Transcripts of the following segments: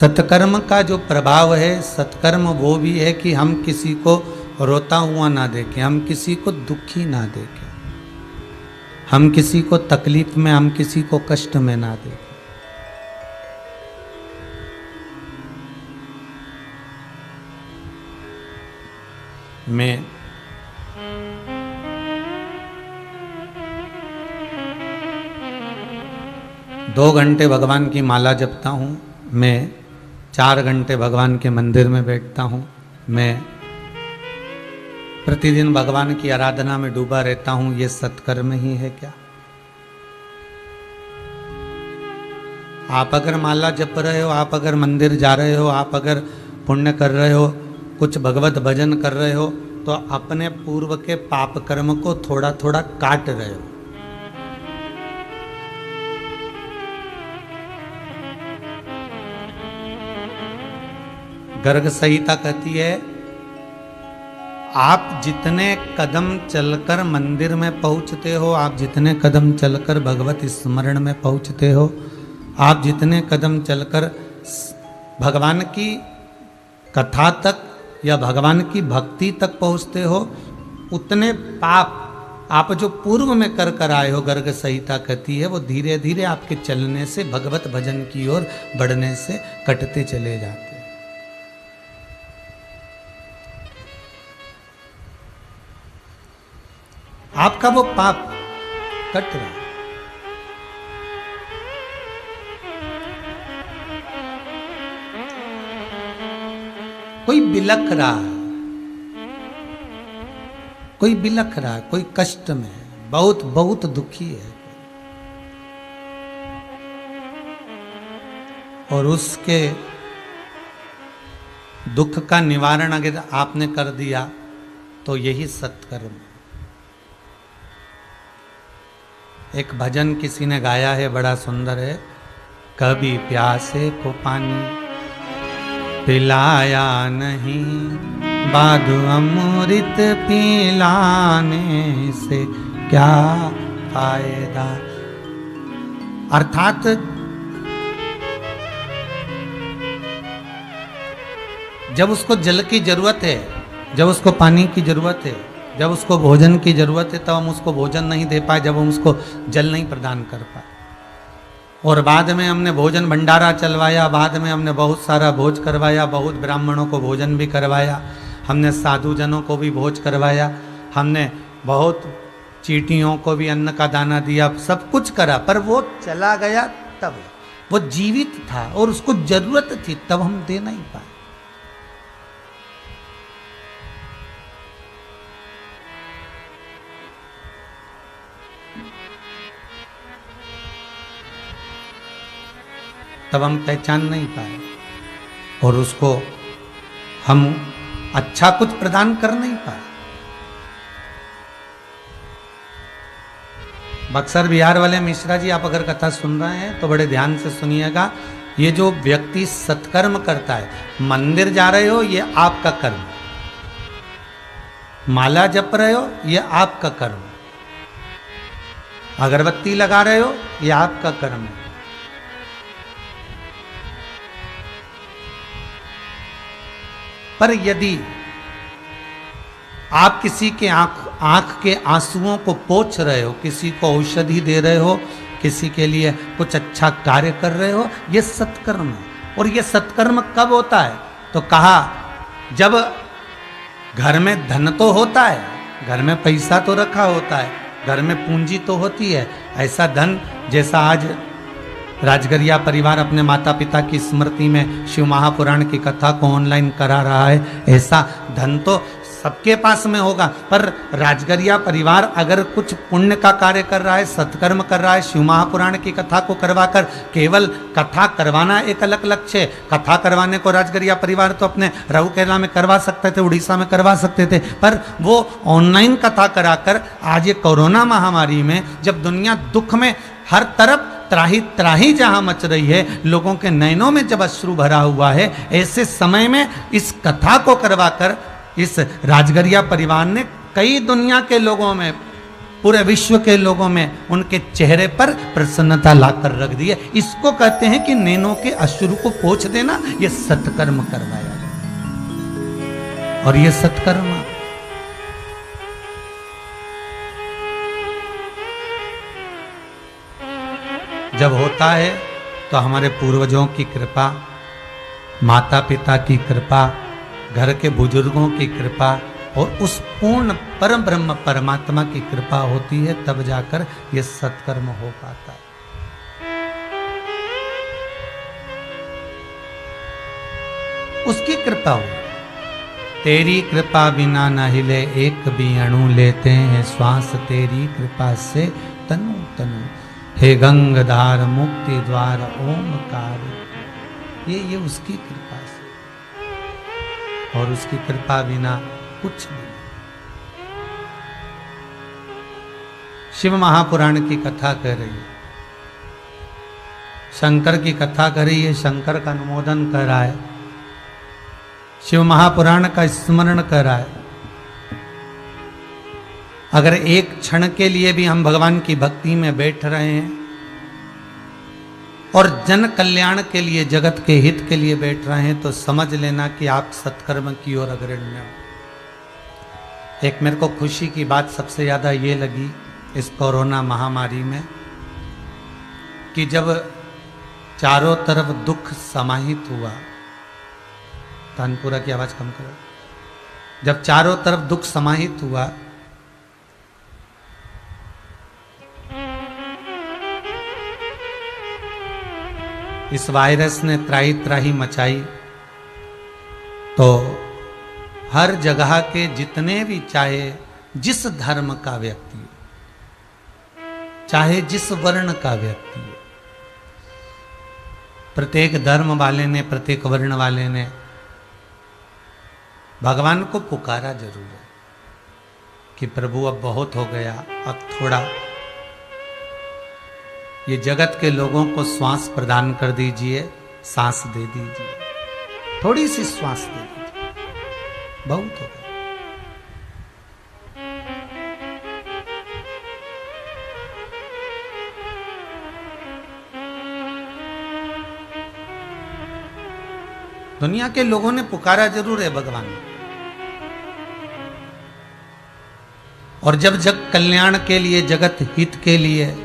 सत्कर्म का जो प्रभाव है, सत्कर्म वो भी है कि हम किसी को रोता हुआ ना देखें, हम किसी को दुखी ना देखें, हम किसी को तकलीफ में, हम किसी को कष्ट में ना देखें। मैं 2 घंटे भगवान की माला जपता हूँ, मैं 4 घंटे भगवान के मंदिर में बैठता हूँ, मैं प्रतिदिन भगवान की आराधना में डूबा रहता हूँ। ये सत्कर्म ही है क्या? आप अगर माला जप रहे हो, आप अगर मंदिर जा रहे हो, आप अगर पुण्य कर रहे हो, कुछ भगवत भजन कर रहे हो, तो अपने पूर्व के पाप कर्म को थोड़ा थोड़ा काट रहे हो। गर्ग संहिता कहती है, आप जितने कदम चलकर मंदिर में पहुंचते हो, आप जितने कदम चलकर भगवत स्मरण में पहुंचते हो, आप जितने कदम चलकर भगवान की कथा तक या भगवान की भक्ति तक पहुंचते हो, उतने पाप आप जो पूर्व में कर कर आए हो, गर्ग संहिता कहती है, वो धीरे धीरे आपके चलने से, भगवत भजन की ओर बढ़ने से कटते चले जाते हैं। आपका वो पाप कट रहा है। कोई बिलख रहा है, कोई बिलख रहा है, कोई कष्ट में है, बहुत बहुत दुखी है, और उसके दुख का निवारण अगर आपने कर दिया तो यही सत्कर्म है। एक भजन किसी ने गाया है, बड़ा सुंदर है। कभी प्यासे को पानी पिलाया नहीं, बाधु अमृत पिलाने से क्या फायदा। अर्थात जब उसको जल की जरूरत है, जब उसको पानी की जरूरत है, जब उसको भोजन की जरूरत है, तब हम उसको भोजन नहीं दे पाए, जब हम उसको जल नहीं प्रदान कर पाए। और बाद में हमने भोजन भंडारा चलवाया, बाद में हमने बहुत सारा भोज करवाया, बहुत ब्राह्मणों को भोजन भी करवाया, हमने साधुजनों को भी भोज करवाया, हमने बहुत चींटियों को भी अन्न का दाना दिया, सब कुछ करा, पर वो चला गया। तब वो जीवित था और उसको जरूरत थी, तब हम दे नहीं पाए। तब हम पहचान नहीं पाए और उसको हम अच्छा कुछ प्रदान कर नहीं पाए। बक्सर बिहार वाले मिश्रा जी, आप अगर कथा सुन रहे हैं तो बड़े ध्यान से सुनिएगा। ये जो व्यक्ति सत्कर्म करता है, मंदिर जा रहे हो, ये आपका कर्म, माला जप रहे हो, ये आपका कर्म, अगरबत्ती लगा रहे हो, ये आपका कर्म है। पर यदि आप किसी के आंख के आंसुओं को पोंछ रहे हो, किसी को औषधि दे रहे हो, किसी के लिए कुछ अच्छा कार्य कर रहे हो, ये सत्कर्म है। और ये सत्कर्म कब होता है? तो कहा, जब घर में धन तो होता है, घर में पैसा तो रखा होता है, घर में पूंजी तो होती है, ऐसा धन जैसा आज राजगरिया परिवार अपने माता पिता की स्मृति में शिव महापुराण की कथा को ऑनलाइन करा रहा है, ऐसा धन तो सबके पास में होगा। पर राजगरिया परिवार अगर कुछ पुण्य का कार्य कर रहा है, सत्कर्म कर रहा है, शिव महापुराण की कथा को करवाकर, केवल कथा करवाना एक अलग लक्ष्य है। कथा करवाने को राजगरिया परिवार तो अपने राउरकेला में करवा सकते थे, उड़ीसा में करवा सकते थे, पर वो ऑनलाइन कथा कराकर आज ये कोरोना महामारी में, जब दुनिया दुख में हर तरफ त्राही त्राही जहां मच रही है, लोगों के नयनों में जब अश्रु भरा हुआ है, ऐसे समय में इस कथा को करवाकर इस राजगरिया परिवार ने कई दुनिया के लोगों में पूरे विश्व के लोगों में उनके चेहरे पर प्रसन्नता लाकर रख दी है। इसको कहते हैं कि नैनों के अश्रु को पोंछ देना, ये सत्कर्म करवाया गया। और ये सत्कर्म जब होता है तो हमारे पूर्वजों की कृपा, माता पिता की कृपा, घर के बुजुर्गों की कृपा और उस पूर्ण परम ब्रह्म परमात्मा की कृपा होती है, तब जाकर यह सत्कर्म हो पाता है। उसकी कृपा हो। तेरी कृपा बिना न हिले एक भी अणु, लेते हैं श्वास तेरी कृपा से तनु तनु। हे गंगाधार मुक्ति द्वार ओमकार, ये उसकी कृपा से, और उसकी कृपा बिना कुछ भी नहीं। शिव महापुराण की कथा कर रही है, शंकर की कथा कर रही है, शंकर का अनुमोदन कर रहा है, शिव महापुराण का स्मरण कर रहा है। अगर एक क्षण के लिए भी हम भगवान की भक्ति में बैठ रहे हैं और जन कल्याण के लिए, जगत के हित के लिए बैठ रहे हैं, तो समझ लेना कि आप सत्कर्म की ओर अग्रणी हो। एक मेरे को खुशी की बात सबसे ज्यादा ये लगी इस कोरोना महामारी में, कि जब चारों तरफ दुख समाहित हुआ, तानपुरा की आवाज कम करो, जब चारों तरफ दुख समाहित हुआ, इस वायरस ने त्राही त्राही मचाई, तो हर जगह के जितने भी, चाहे जिस धर्म का व्यक्ति, चाहे जिस वर्ण का व्यक्ति, प्रत्येक धर्म वाले ने, प्रत्येक वर्ण वाले ने भगवान को पुकारा जरूर है कि प्रभु अब बहुत हो गया, अब थोड़ा ये जगत के लोगों को श्वास प्रदान कर दीजिए, सांस दे दीजिए, थोड़ी सी श्वास दे दीजिए, बहुत हो गया। दुनिया के लोगों ने पुकारा जरूर है भगवान, और जब जग कल्याण के लिए, जगत हित के लिए,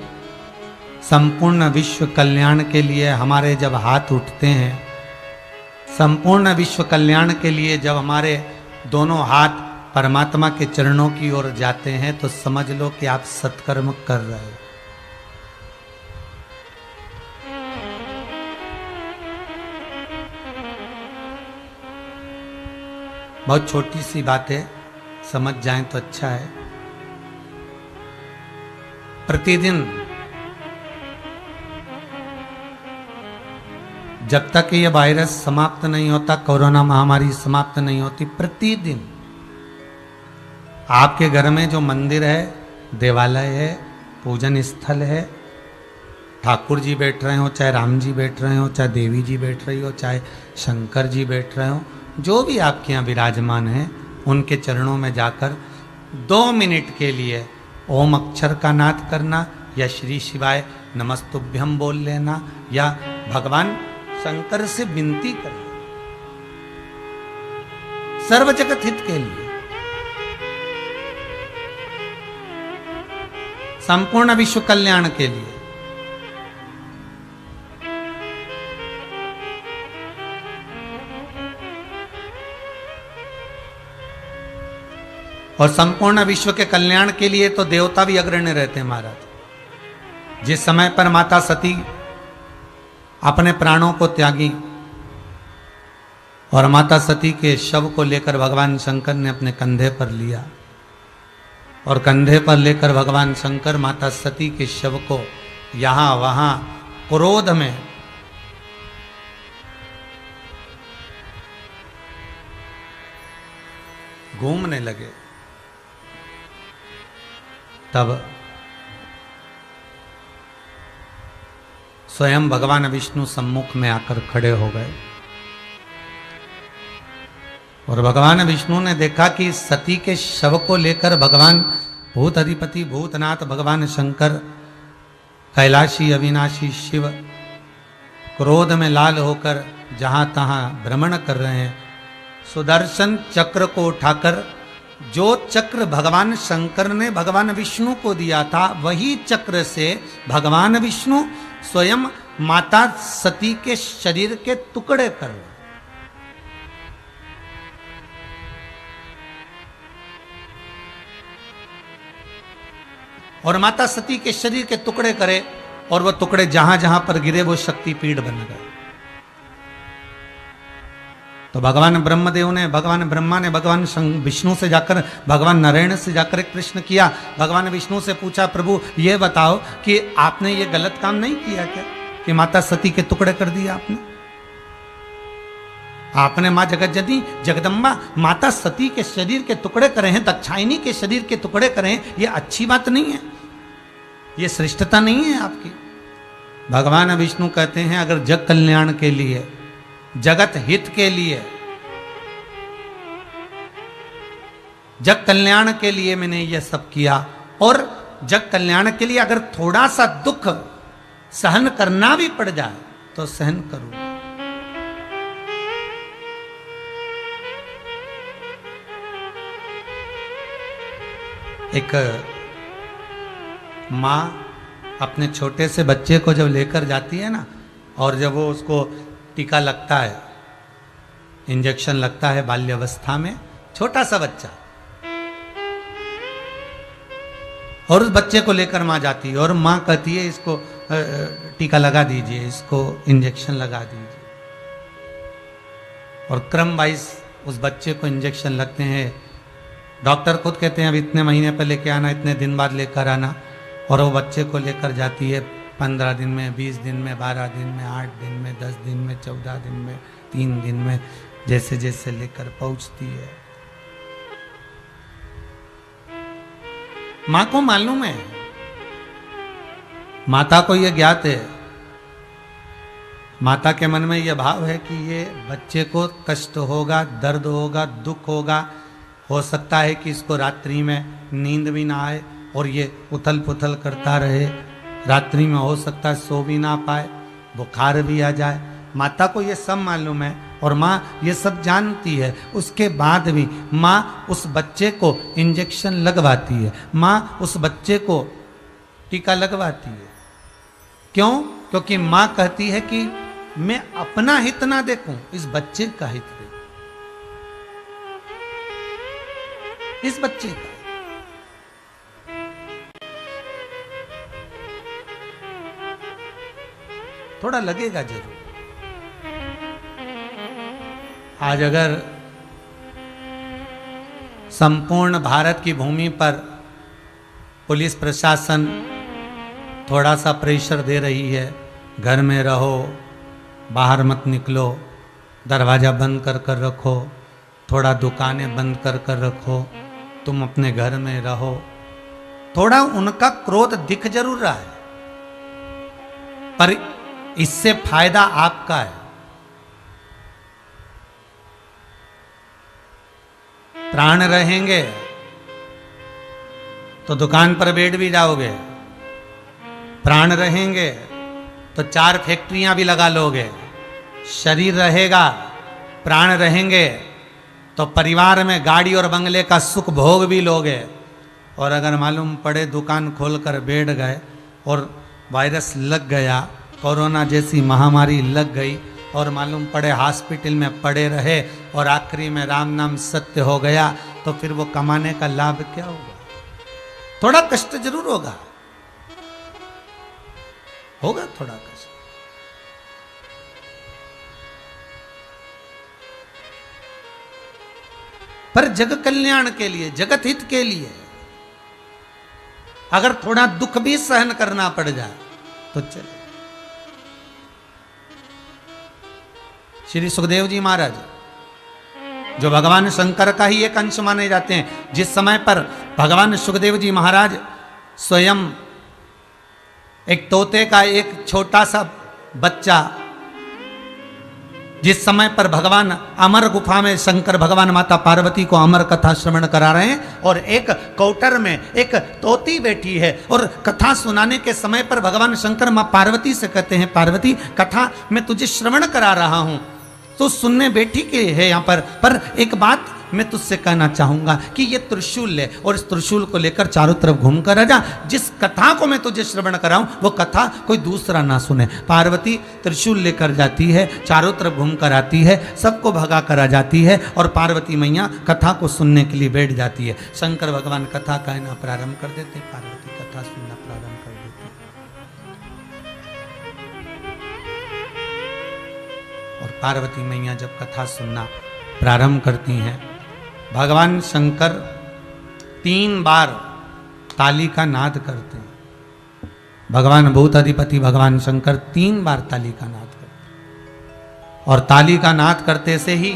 संपूर्ण विश्व कल्याण के लिए हमारे जब हाथ उठते हैं, संपूर्ण विश्व कल्याण के लिए जब हमारे दोनों हाथ परमात्मा के चरणों की ओर जाते हैं, तो समझ लो कि आप सत्कर्म कर रहे हो। बहुत छोटी सी बात है, समझ जाएं तो अच्छा है। प्रतिदिन जब तक ये वायरस समाप्त नहीं होता, कोरोना महामारी समाप्त नहीं होती, प्रतिदिन आपके घर में जो मंदिर है, देवालय है, पूजन स्थल है, ठाकुर जी बैठ रहे हो, चाहे राम जी बैठ रहे हो, चाहे देवी जी बैठ रही हो, चाहे शंकर जी बैठ रहे हो, जो भी आपके यहाँ विराजमान हैं, उनके चरणों में जाकर 2 मिनट के लिए ओम अक्षर का नाद करना, या श्री शिवाय नमस्तुभ्यम बोल लेना, या भगवान शंकर से विनती करना, सर्व जगत हित के लिए, संपूर्ण विश्व कल्याण के लिए। और संपूर्ण विश्व के कल्याण के लिए तो देवता भी अग्रणी रहते हैं महाराज। जिस समय पर माता सती अपने प्राणों को त्यागी और माता सती के शव को लेकर भगवान शंकर ने अपने कंधे पर लिया, और कंधे पर लेकर भगवान शंकर माता सती के शव को यहां वहां क्रोध में घूमने लगे, तब स्वयं भगवान विष्णु सम्मुख में आकर खड़े हो गए, और भगवान विष्णु ने देखा कि सती के शव को लेकर भगवान भूत अधिपति भूतनाथ भगवान शंकर, कैलाशी अविनाशी शिव क्रोध में लाल होकर जहां तहां भ्रमण कर रहे हैं। सुदर्शन चक्र को उठाकर, जो चक्र भगवान शंकर ने भगवान विष्णु को दिया था, वही चक्र से भगवान विष्णु स्वयं माता सती के शरीर के टुकड़े कर रहे। और माता सती के शरीर के टुकड़े करे, और वो टुकड़े जहां जहां पर गिरे वो शक्तिपीठ बन गए। तो भगवान ब्रह्मदेव ने, भगवान ब्रह्मा ने भगवान विष्णु से जाकर, भगवान नारायण से जाकर एक प्रश्न किया। भगवान विष्णु से पूछा, प्रभु ये बताओ कि आपने ये गलत काम नहीं किया क्या, कि माता सती के टुकड़े कर दिए आपने? आपने मां जगतजननी जगदम्बा माता सती के शरीर के टुकड़े करे हैं, दाक्षायणी के शरीर के टुकड़े करे हैं, ये अच्छी बात नहीं है, ये श्रेष्ठता नहीं है आपकी। भगवान विष्णु कहते हैं, अगर जग कल्याण के लिए, जगत हित के लिए, जग कल्याण के लिए मैंने यह सब किया, और जग कल्याण के लिए अगर थोड़ा सा दुख सहन करना भी पड़ जाए तो सहन करूं। एक माँ अपने छोटे से बच्चे को जब लेकर जाती है ना, और जब वो उसको टीका लगता है, इंजेक्शन लगता है बाल्यावस्था में, छोटा सा बच्चा, और उस बच्चे को लेकर माँ जाती है और माँ कहती है इसको टीका लगा दीजिए, इसको इंजेक्शन लगा दीजिए। और क्रम वाइज उस बच्चे को इंजेक्शन लगते हैं। डॉक्टर खुद कहते हैं अब इतने महीने पर लेके आना, इतने दिन बाद लेकर आना, और वो बच्चे को लेकर जाती है 15 दिन में, 20 दिन में, 12 दिन में, 8 दिन में, 10 दिन में, 14 दिन में, 3 दिन में, जैसे जैसे लेकर पहुंचती है। मां को मालूम है, माता को यह ज्ञात है, माता के मन में यह भाव है कि ये बच्चे को कष्ट होगा, दर्द होगा, दुख होगा, हो सकता है कि इसको रात्रि में नींद भी ना आए और ये उथल पुथल करता रहे, रात्रि में हो सकता है सो भी ना पाए, बुखार भी आ जाए। माता को ये सब मालूम है और माँ ये सब जानती है। उसके बाद भी माँ उस बच्चे को इंजेक्शन लगवाती है, माँ उस बच्चे को टीका लगवाती है। क्यों? क्योंकि माँ कहती है कि मैं अपना हित ना देखूं, इस बच्चे का हित देखूं, इस बच्चे का। थोड़ा लगेगा जरूर। आज अगर संपूर्ण भारत की भूमि पर पुलिस प्रशासन थोड़ा सा प्रेशर दे रही है, घर में रहो, बाहर मत निकलो, दरवाज़ा बंद कर कर रखो, थोड़ा दुकानें बंद कर कर रखो, तुम अपने घर में रहो, थोड़ा उनका क्रोध दिख जरूर रहा है, पर इससे फायदा आपका है। प्राण रहेंगे तो दुकान पर बैठ भी जाओगे, प्राण रहेंगे तो 4 फैक्ट्रियां भी लगा लोगे, शरीर रहेगा, प्राण रहेंगे तो परिवार में गाड़ी और बंगले का सुख भोग भी लोगे। और अगर मालूम पड़े दुकान खोलकर बैठ गए और वायरस लग गया, कोरोना जैसी महामारी लग गई, और मालूम पड़े हॉस्पिटल में पड़े रहे और आखिरी में राम नाम सत्य हो गया, तो फिर वो कमाने का लाभ क्या होगा? थोड़ा कष्ट जरूर होगा, होगा थोड़ा कष्ट। पर जग कल्याण के लिए, जगत हित के लिए अगर थोड़ा दुख भी सहन करना पड़ जाए तो चले। श्री सुखदेव जी महाराज, जो भगवान शंकर का ही एक अंश माने जाते हैं, जिस समय पर भगवान सुखदेव जी महाराज स्वयं एक तोते का एक छोटा सा बच्चा जिस समय पर भगवान अमर गुफा में शंकर भगवान माता पार्वती को अमर कथा श्रवण करा रहे हैं और एक कौटर में एक तोती बैठी है और कथा सुनाने के समय पर भगवान शंकर मां पार्वती से कहते हैं, पार्वती कथा मैं तुझे श्रवण करा रहा हूं, तो सुनने बैठी के है यहाँ पर एक बात मैं तुझसे कहना चाहूंगा कि ये त्रिशूल ले और इस त्रिशूल को लेकर चारों तरफ घूम कर आ जा, जिस कथा को मैं तुझे श्रवण कराऊं वो कथा कोई दूसरा ना सुने। पार्वती त्रिशूल लेकर जाती है, चारों तरफ घूम कर आती है, सबको भगा कर आ जाती है और पार्वती मैया कथा को सुनने के लिए बैठ जाती है। शंकर भगवान कथा कहना प्रारंभ कर देते, पार्वती कथा सुनना प्रारंभ कर देती और पार्वती मैया जब कथा सुनना प्रारंभ करती हैं, भगवान शंकर 3 बार ताली का नाद करते हैं। भगवान भूताधिपति भगवान शंकर 3 बार ताली का नाद करते हैं और ताली का नाद करते से ही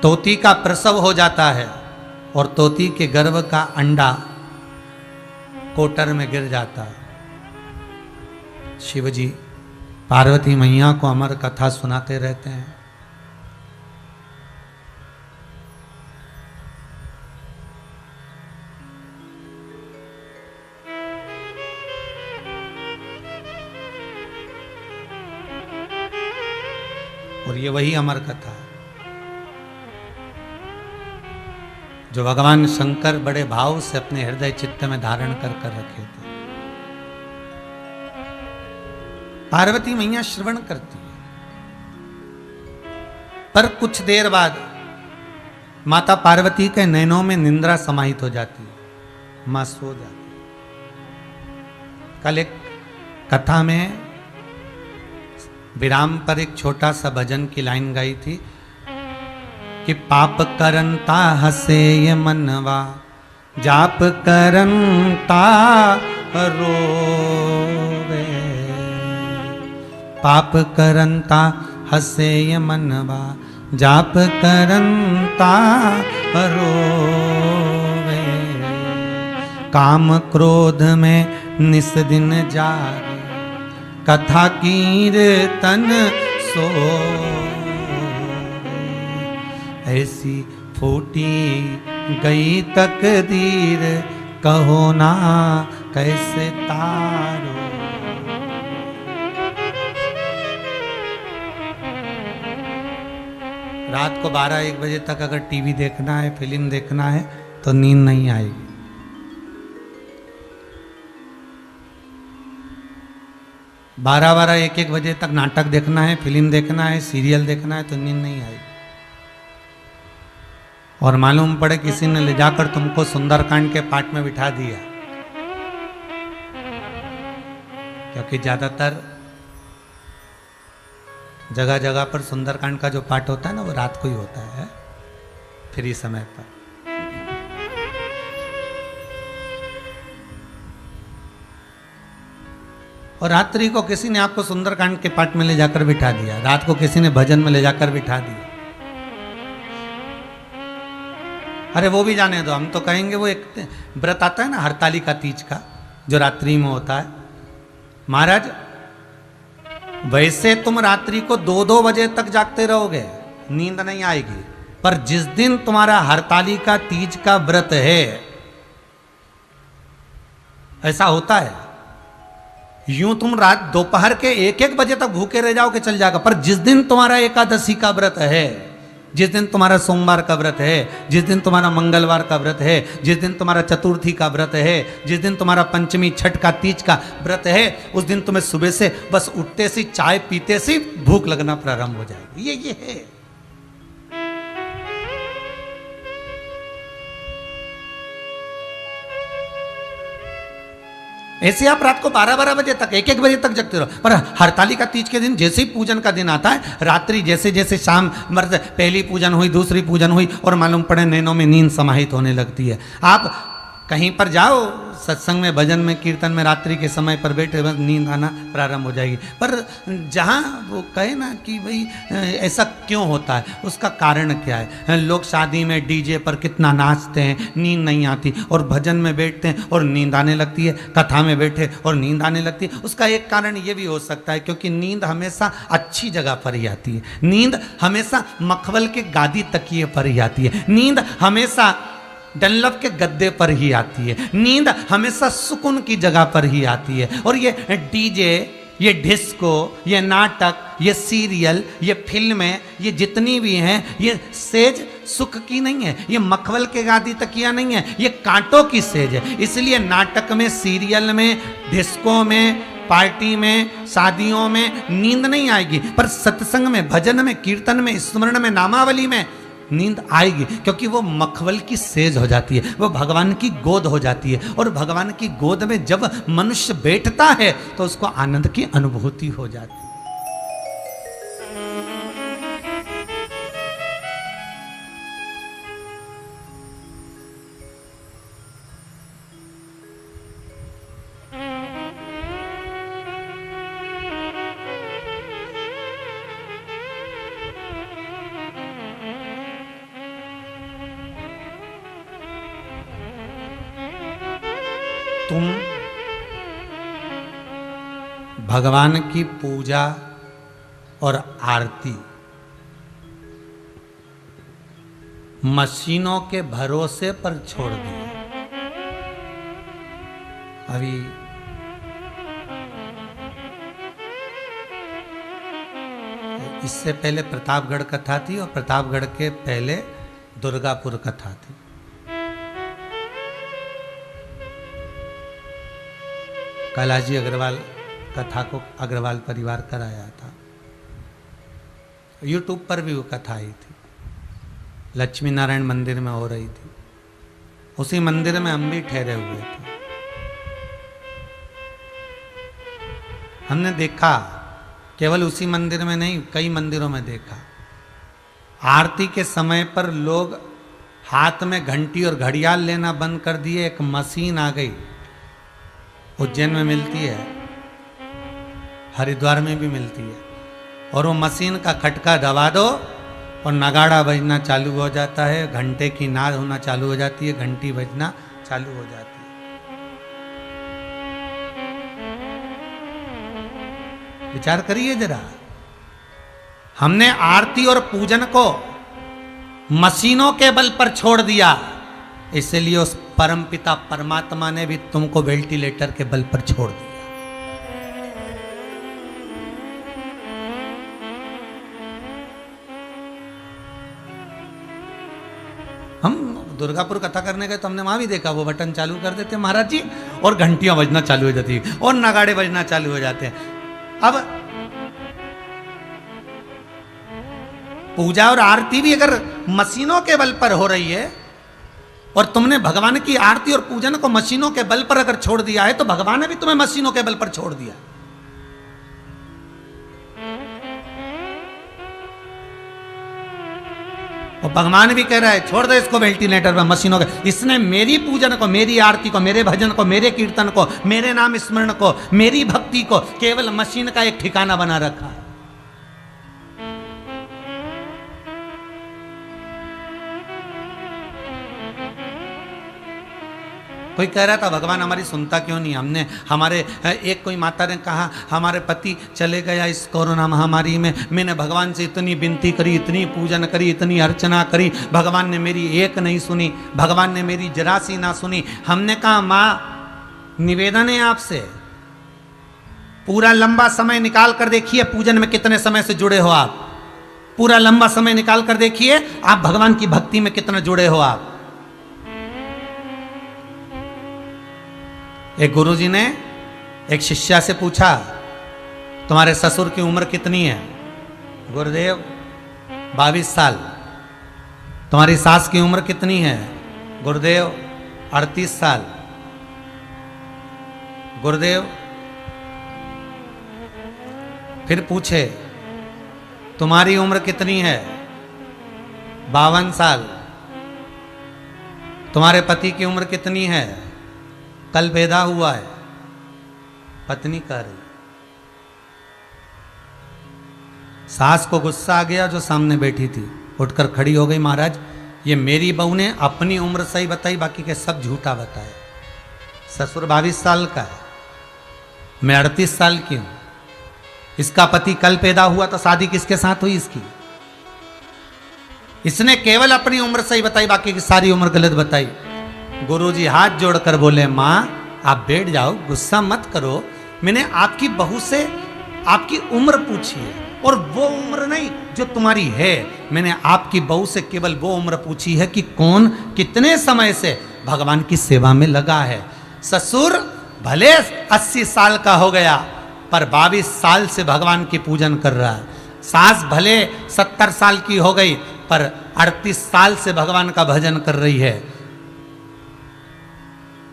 तोती का प्रसव हो जाता है और तोती के गर्भ का अंडा कोटर में गिर जाता है। शिवजी पार्वती मैया को अमर कथा सुनाते रहते हैं। और ये वही अमर कथा है जो भगवान शंकर बड़े भाव से अपने हृदय चित्त में धारण कर रखे थे। पार्वती मैया श्रवण करती है, पर कुछ देर बाद माता पार्वती के नैनों में निंद्रा समाहित हो जाती है, मां सो जाती है। कल एक कथा में विराम पर एक छोटा सा भजन की लाइन गाई थी कि पाप करंता हसे ये मनवा, जाप करंता रोवे, पाप करंता हसे ये मनवा, जाप करंता रोवे, काम क्रोध में निस दिन जागे, कथा कीर्तन सो, ऐसी फूटी गई तकदीर, कहो ना कैसे तारो। रात को 12-1 बजे तक अगर टीवी देखना है, फिल्म देखना है तो नींद नहीं आएगी। बारह 1-1 बजे तक नाटक देखना है, फिल्म देखना है, सीरियल देखना है तो नींद नहीं आएगी। और मालूम पड़े किसी ने ले जाकर तुमको सुंदरकांड के पाठ में बिठा दिया, क्योंकि ज्यादातर जगह जगह पर सुंदरकांड का जो पाठ होता है ना वो रात को ही होता है, फ्री समय पर। और रात्रि को किसी ने आपको सुंदरकांड के पाठ में ले जाकर बिठा दिया, रात को किसी ने भजन में ले जाकर बिठा दिया। अरे वो भी जाने दो, हम तो कहेंगे वो एक व्रत आता है ना हरतालिका तीज का, जो रात्रि में होता है। महाराज वैसे तुम रात्रि को 2-2 बजे तक जागते रहोगे, नींद नहीं आएगी, पर जिस दिन तुम्हारा हरतालिका तीज का व्रत है, ऐसा होता है, यूं तुम रात दोपहर के 1-1 बजे तक भूखे रह जाओ कि चल जाएगा, पर जिस दिन तुम्हारा एकादशी का व्रत है, जिस दिन तुम्हारा सोमवार का व्रत है, जिस दिन तुम्हारा मंगलवार का व्रत है, जिस दिन तुम्हारा चतुर्थी का व्रत है, जिस दिन तुम्हारा पंचमी छठ का तीज का व्रत है, उस दिन तुम्हें सुबह से बस उठते से चाय पीते से भूख लगना प्रारंभ हो जाएगी। ये है। ऐसे आप रात को 12-12 बजे तक 1-1 बजे तक जगते रहो, पर हरतालिका तीज के दिन जैसे ही पूजन का दिन आता है, रात्रि जैसे जैसे शाम मर्द पहली पूजन हुई, दूसरी पूजन हुई और मालूम पड़े नैनों में नींद समाहित होने लगती है। आप कहीं पर जाओ सत्संग में, भजन में, कीर्तन में रात्रि के समय पर बैठे बस नींद आना प्रारंभ हो जाएगी। पर जहाँ वो कहे ना कि भाई ऐसा क्यों होता है, उसका कारण क्या है। लोग शादी में डीजे पर कितना नाचते हैं, नींद नहीं आती, और भजन में बैठते हैं और नींद आने लगती है, कथा में बैठे और नींद आने लगती है। उसका एक कारण ये भी हो सकता है क्योंकि नींद हमेशा अच्छी जगह पर ही आती है, नींद हमेशा मखमल के गादी तकिए पर ही आती है, नींद हमेशा डनलप के गद्दे पर ही आती है, नींद हमेशा सुकून की जगह पर ही आती है। और ये डीजे, ये डिस्को, ये नाटक, ये सीरियल, ये फिल्में, ये जितनी भी हैं, ये सेज सुख की नहीं है, ये मखमल के गादी तकिया नहीं है, ये कांटों की सेज है। इसलिए नाटक में, सीरियल में, डिस्को में, पार्टी में, शादियों में नींद नहीं आएगी, पर सत्संग में, भजन में, कीर्तन में, स्मरण में, नामावली में नींद आएगी, क्योंकि वो मखमल की सेज हो जाती है, वो भगवान की गोद हो जाती है। और भगवान की गोद में जब मनुष्य बैठता है तो उसको आनंद की अनुभूति हो जाती है। तुम भगवान की पूजा और आरती मशीनों के भरोसे पर छोड़ दी। अभी इससे पहले प्रतापगढ़ कथा थी और प्रतापगढ़ के पहले दुर्गापुर कथा थी। कैलाश अग्रवाल कथा को अग्रवाल परिवार कराया था। यूट्यूब पर भी वो कथा आई थी, लक्ष्मी नारायण मंदिर में हो रही थी। उसी मंदिर में हम भी ठहरे हुए थे। हमने देखा, केवल उसी मंदिर में नहीं, कई मंदिरों में देखा, आरती के समय पर लोग हाथ में घंटी और घड़ियाल लेना बंद कर दिए। एक मशीन आ गई, उज्जैन में मिलती है, हरिद्वार में भी मिलती है, और वो मशीन का खटका दबा दो और नगाड़ा बजना चालू हो जाता है, घंटे की नाद होना चालू हो जाती है, घंटी बजना चालू हो जाती है। विचार करिए जरा, हमने आरती और पूजन को मशीनों के बल पर छोड़ दिया, इसलिए उस परमपिता परमात्मा ने भी तुमको वेंटिलेटर के बल पर छोड़ दिया। हम दुर्गापुर कथा करने गए तो हमने वहां भी देखा, वो बटन चालू कर देते महाराज जी और घंटियां बजना चालू हो जाती है और नगाड़े बजना चालू हो जाते हैं। अब पूजा और आरती भी अगर मशीनों के बल पर हो रही है और तुमने भगवान की आरती और पूजन को मशीनों के बल पर अगर छोड़ दिया है, तो भगवान ने भी तुम्हें मशीनों के बल पर छोड़ दिया। और भगवान भी कह रहा है छोड़ दे इसको वेंटिलेटर पर, मशीनों के। इसने मेरी पूजन को, मेरी आरती को, मेरे भजन को, मेरे कीर्तन को, मेरे नाम स्मरण को, मेरी भक्ति को केवल मशीन का एक ठिकाना बना रखा है। कोई कह रहा था भगवान हमारी सुनता क्यों नहीं। हमने हमारे एक कोई माता ने कहा हमारे पति चले गया इस कोरोना महामारी में, मैंने भगवान से इतनी विनती करी, इतनी पूजन करी, इतनी अर्चना करी, भगवान ने मेरी एक नहीं सुनी, भगवान ने मेरी जरा सी ना सुनी। हमने कहा माँ निवेदन है आपसे, पूरा लंबा समय निकाल कर देखिए पूजन में कितने समय से जुड़े हो आप, पूरा लंबा समय निकाल कर देखिए आप भगवान की भक्ति में कितना जुड़े हो आप। एक गुरुजी ने एक शिष्या से पूछा तुम्हारे ससुर की उम्र कितनी है? गुरुदेव 22 साल। तुम्हारी सास की उम्र कितनी है? गुरुदेव 38 साल। गुरुदेव फिर पूछे तुम्हारी उम्र कितनी है? 52 साल। तुम्हारे पति की उम्र कितनी है? कल पैदा हुआ है। पत्नी कह रही, सास को गुस्सा आ गया जो सामने बैठी थी, उठकर खड़ी हो गई, महाराज ये मेरी बहू ने अपनी उम्र सही बताई, बाकी के सब झूठा बताया। ससुर 22 साल का है, मैं 38 साल की हूं, इसका पति कल पैदा हुआ तो शादी किसके साथ हुई इसकी? इसने केवल अपनी उम्र सही बताई, बाकी की सारी उम्र गलत बताई। गुरुजी हाथ जोड़कर बोले, मां आप बैठ जाओ, गुस्सा मत करो, मैंने आपकी बहू से आपकी उम्र पूछी है, और वो उम्र नहीं जो तुम्हारी है, मैंने आपकी बहू से केवल वो उम्र पूछी है कि कौन कितने समय से भगवान की सेवा में लगा है। ससुर भले 80 साल का हो गया पर 22 साल से भगवान की पूजन कर रहा है। सास भले 70 साल की हो गई पर 38 साल से भगवान का भजन कर रही है।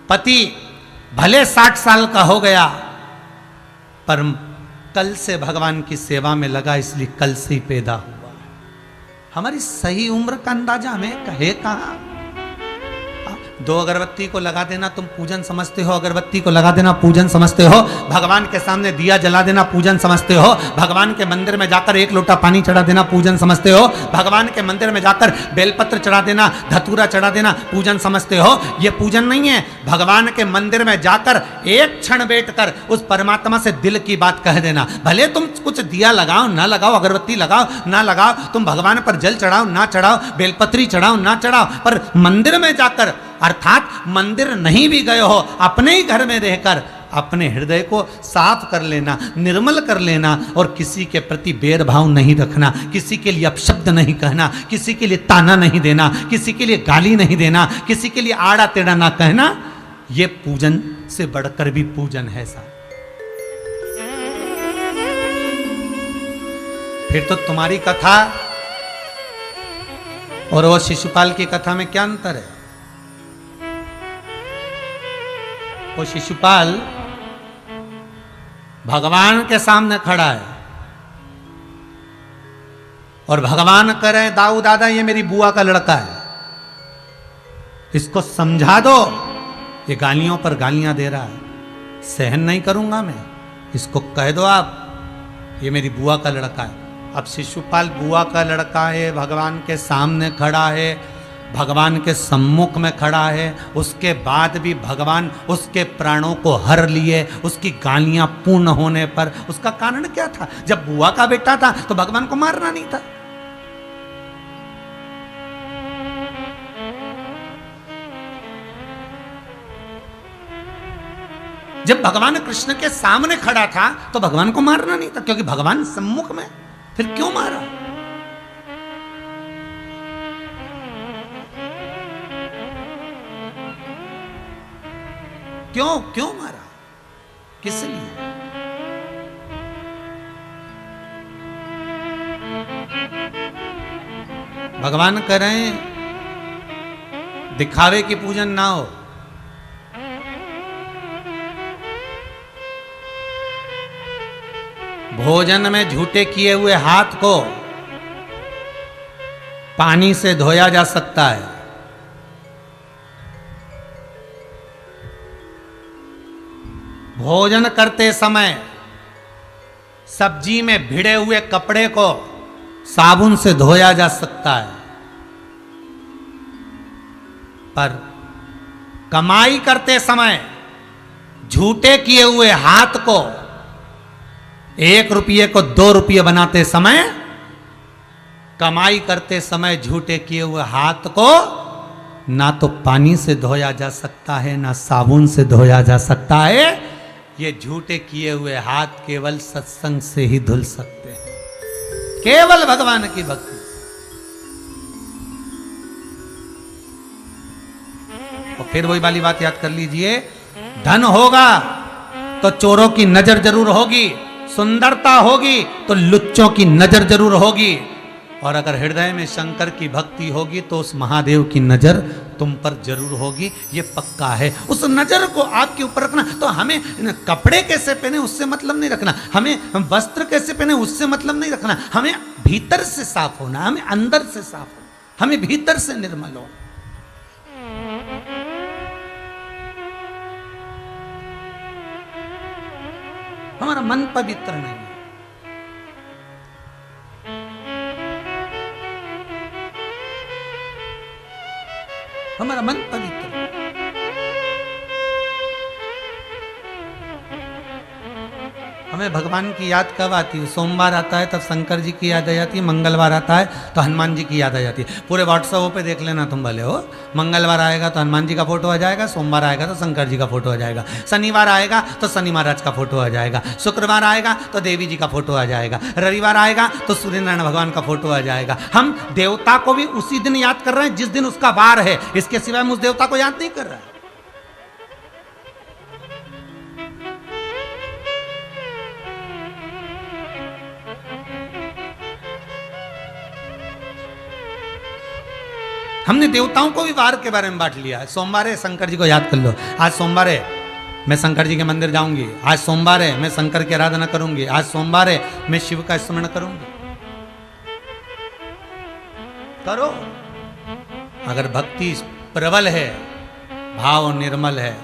पति भले 60 साल का हो गया पर कल से भगवान की सेवा में लगा, इसलिए कल से ही पैदा हुआ। हमारी सही उम्र का अंदाजा हमें कहे कहां? 2 अगरबत्ती को लगा देना तुम पूजन समझते हो, अगरबत्ती को लगा देना पूजन समझते हो, भगवान के सामने दिया जला देना पूजन समझते हो, भगवान के मंदिर में जाकर 1 लोटा पानी चढ़ा देना पूजन समझते हो, भगवान के मंदिर में जाकर बेलपत्र चढ़ा देना, धतूरा चढ़ा देना पूजन समझते हो। ये पूजन नहीं है। भगवान के मंदिर में जाकर एक क्षण बैठकर उस परमात्मा से दिल की बात कह देना। भले तुम कुछ दिया लगाओ ना लगाओ, अगरबत्ती लगाओ ना लगाओ, तुम भगवान पर जल चढ़ाओ ना चढ़ाओ, बेलपत्री चढ़ाओ ना चढ़ाओ, पर मंदिर में जाकर, अर्थात मंदिर नहीं भी गए हो, अपने ही घर में रहकर अपने हृदय को साफ कर लेना, निर्मल कर लेना, और किसी के प्रति भेदभाव नहीं रखना, किसी के लिए अपशब्द नहीं कहना, किसी के लिए ताना नहीं देना, किसी के लिए गाली नहीं देना, किसी के लिए आड़ा टेढ़ा ना कहना। यह पूजन से बढ़कर भी पूजन है साहब। फिर तो तुम्हारी कथा और वो शिशुपाल की कथा में क्या अंतर है? वो शिशुपाल भगवान के सामने खड़ा है और भगवान कह रहे हैं, दाऊ दादा ये मेरी बुआ का लड़का है, इसको समझा दो, ये गालियों पर गालियां दे रहा है, सहन नहीं करूंगा मैं, इसको कह दो आप, ये मेरी बुआ का लड़का है। अब शिशुपाल बुआ का लड़का है, भगवान के सामने खड़ा है, भगवान के सम्मुख में खड़ा है, उसके बाद भी भगवान उसके प्राणों को हर लिए, उसकी गालियां पूर्ण होने पर। उसका कारण क्या था? जब बुआ का बेटा था तो भगवान को मारना नहीं था। जब भगवान कृष्ण के सामने खड़ा था तो भगवान को मारना नहीं था, क्योंकि भगवान सम्मुख में, फिर क्यों मारा? क्यों मारा? किस लिए? भगवान कह रहे हैं दिखावे की पूजन ना हो, भोजन में झूठे किए हुए हाथ को पानी से धोया जा सकता है, भोजन करते समय सब्जी में भिड़े हुए कपड़े को साबुन से धोया जा सकता है, पर कमाई करते समय झूठे किए हुए हाथ को 1 रुपये को 2 रुपये बनाते समय, कमाई करते समय झूठे किए हुए हाथ को ना तो पानी से धोया जा सकता है ना साबुन से धोया जा सकता है। ये झूठे किए हुए हाथ केवल सत्संग से ही धुल सकते हैं, केवल भगवान की भक्ति। और फिर वही वाली बात याद कर लीजिए, धन होगा तो चोरों की नजर जरूर होगी, सुंदरता होगी तो लुच्चों की नजर जरूर होगी, और अगर हृदय में शंकर की भक्ति होगी तो उस महादेव की नजर तुम पर जरूर होगी, ये पक्का है। उस नजर को आपके ऊपर रखना। तो हमें कपड़े कैसे पहने उससे मतलब नहीं रखना, हमें वस्त्र कैसे पहने उससे मतलब नहीं रखना, हमें भीतर से साफ होना, हमें अंदर से साफ होना, हमें भीतर से निर्मल होना। हमारा मन पवित्र नहीं है। हमारा मन पवित्र है। हमें भगवान की याद कब आती है? सोमवार आता है तब शंकर जी की याद आ जाती है, मंगलवार आता है तो हनुमान जी की याद आ जाती है। पूरे व्हाट्सएप पे देख लेना तुम भले हो, मंगलवार आएगा तो हनुमान जी का फोटो आ जाएगा, सोमवार आएगा तो शंकर जी का फोटो आ जाएगा, शनिवार आएगा तो शनि महाराज का फोटो आ जाएगा, शुक्रवार आएगा तो देवी जी का फोटो आ जाएगा, रविवार आएगा तो सूर्य नारायण भगवान का फोटो आ जाएगा। हम देवता को भी उसी दिन याद कर रहे हैं जिस दिन उसका वार है, इसके सिवाय हम उस देवता को याद नहीं कर रहे हैं। हमने देवताओं को भी वार के बारे में बांट लिया है। सोमवार है, शंकर जी को याद कर लो, आज सोमवार है, मैं शंकर जी के मंदिर जाऊंगी, आज सोमवार है, मैं शंकर की आराधना करूंगी, आज सोमवार है, मैं शिव का स्मरण करूंगी। करो। अगर भक्ति प्रबल है, भाव निर्मल है,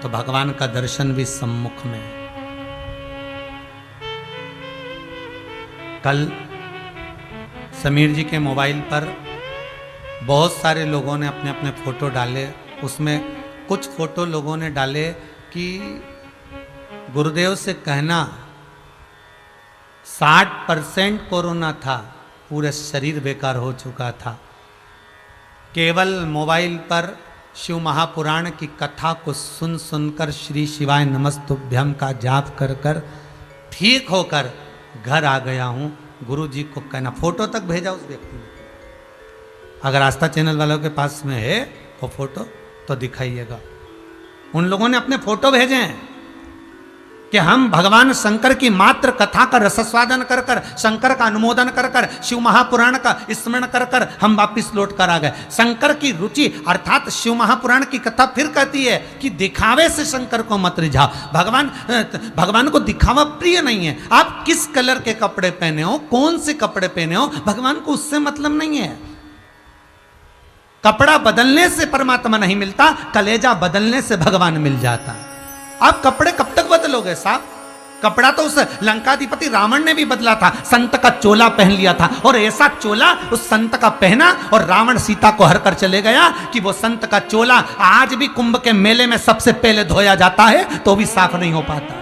तो भगवान का दर्शन भी सम्मुख में है। कल समीर जी के मोबाइल पर बहुत सारे लोगों ने अपने अपने फोटो डाले, उसमें कुछ फोटो लोगों ने डाले कि गुरुदेव से कहना 60% कोरोना था, पूरे शरीर बेकार हो चुका था, केवल मोबाइल पर शिव महापुराण की कथा को सुन सुनकर श्री शिवाय नमस्तुभ्यम का जाप कर कर ठीक होकर घर आ गया हूँ। गुरु जी को कहना, फोटो तक भेजा उस व्यक्ति ने। अगर आस्था चैनल वालों के पास में है वो फोटो तो दिखाइएगा। उन लोगों ने अपने फोटो भेजे हैं कि हम भगवान शंकर की मात्र कथा का रसस्वादन कर कर, शंकर का अनुमोदन कर कर, शिव महापुराण का स्मरण कर कर हम वापिस लौट कर आ गए। शंकर की रुचि अर्थात शिव महापुराण की कथा फिर कहती है कि दिखावे से शंकर को मत रिझाओ। भगवान को दिखावा प्रिय नहीं है। आप किस कलर के कपड़े पहने हो, कौन से कपड़े पहने हो, भगवान को उससे मतलब नहीं है। कपड़ा बदलने से परमात्मा नहीं मिलता, कलेजा बदलने से भगवान मिल जाता। आप कपड़े कब तक बदलोगे साहब? कपड़ा तो उस लंकाधिपति रावण ने भी बदला था, संत का चोला पहन लिया था, और ऐसा चोला उस संत का पहना और रावण सीता को हर कर चले गया कि वो संत का चोला आज भी कुंभ के मेले में सबसे पहले धोया जाता है तो भी साफ नहीं हो पाता।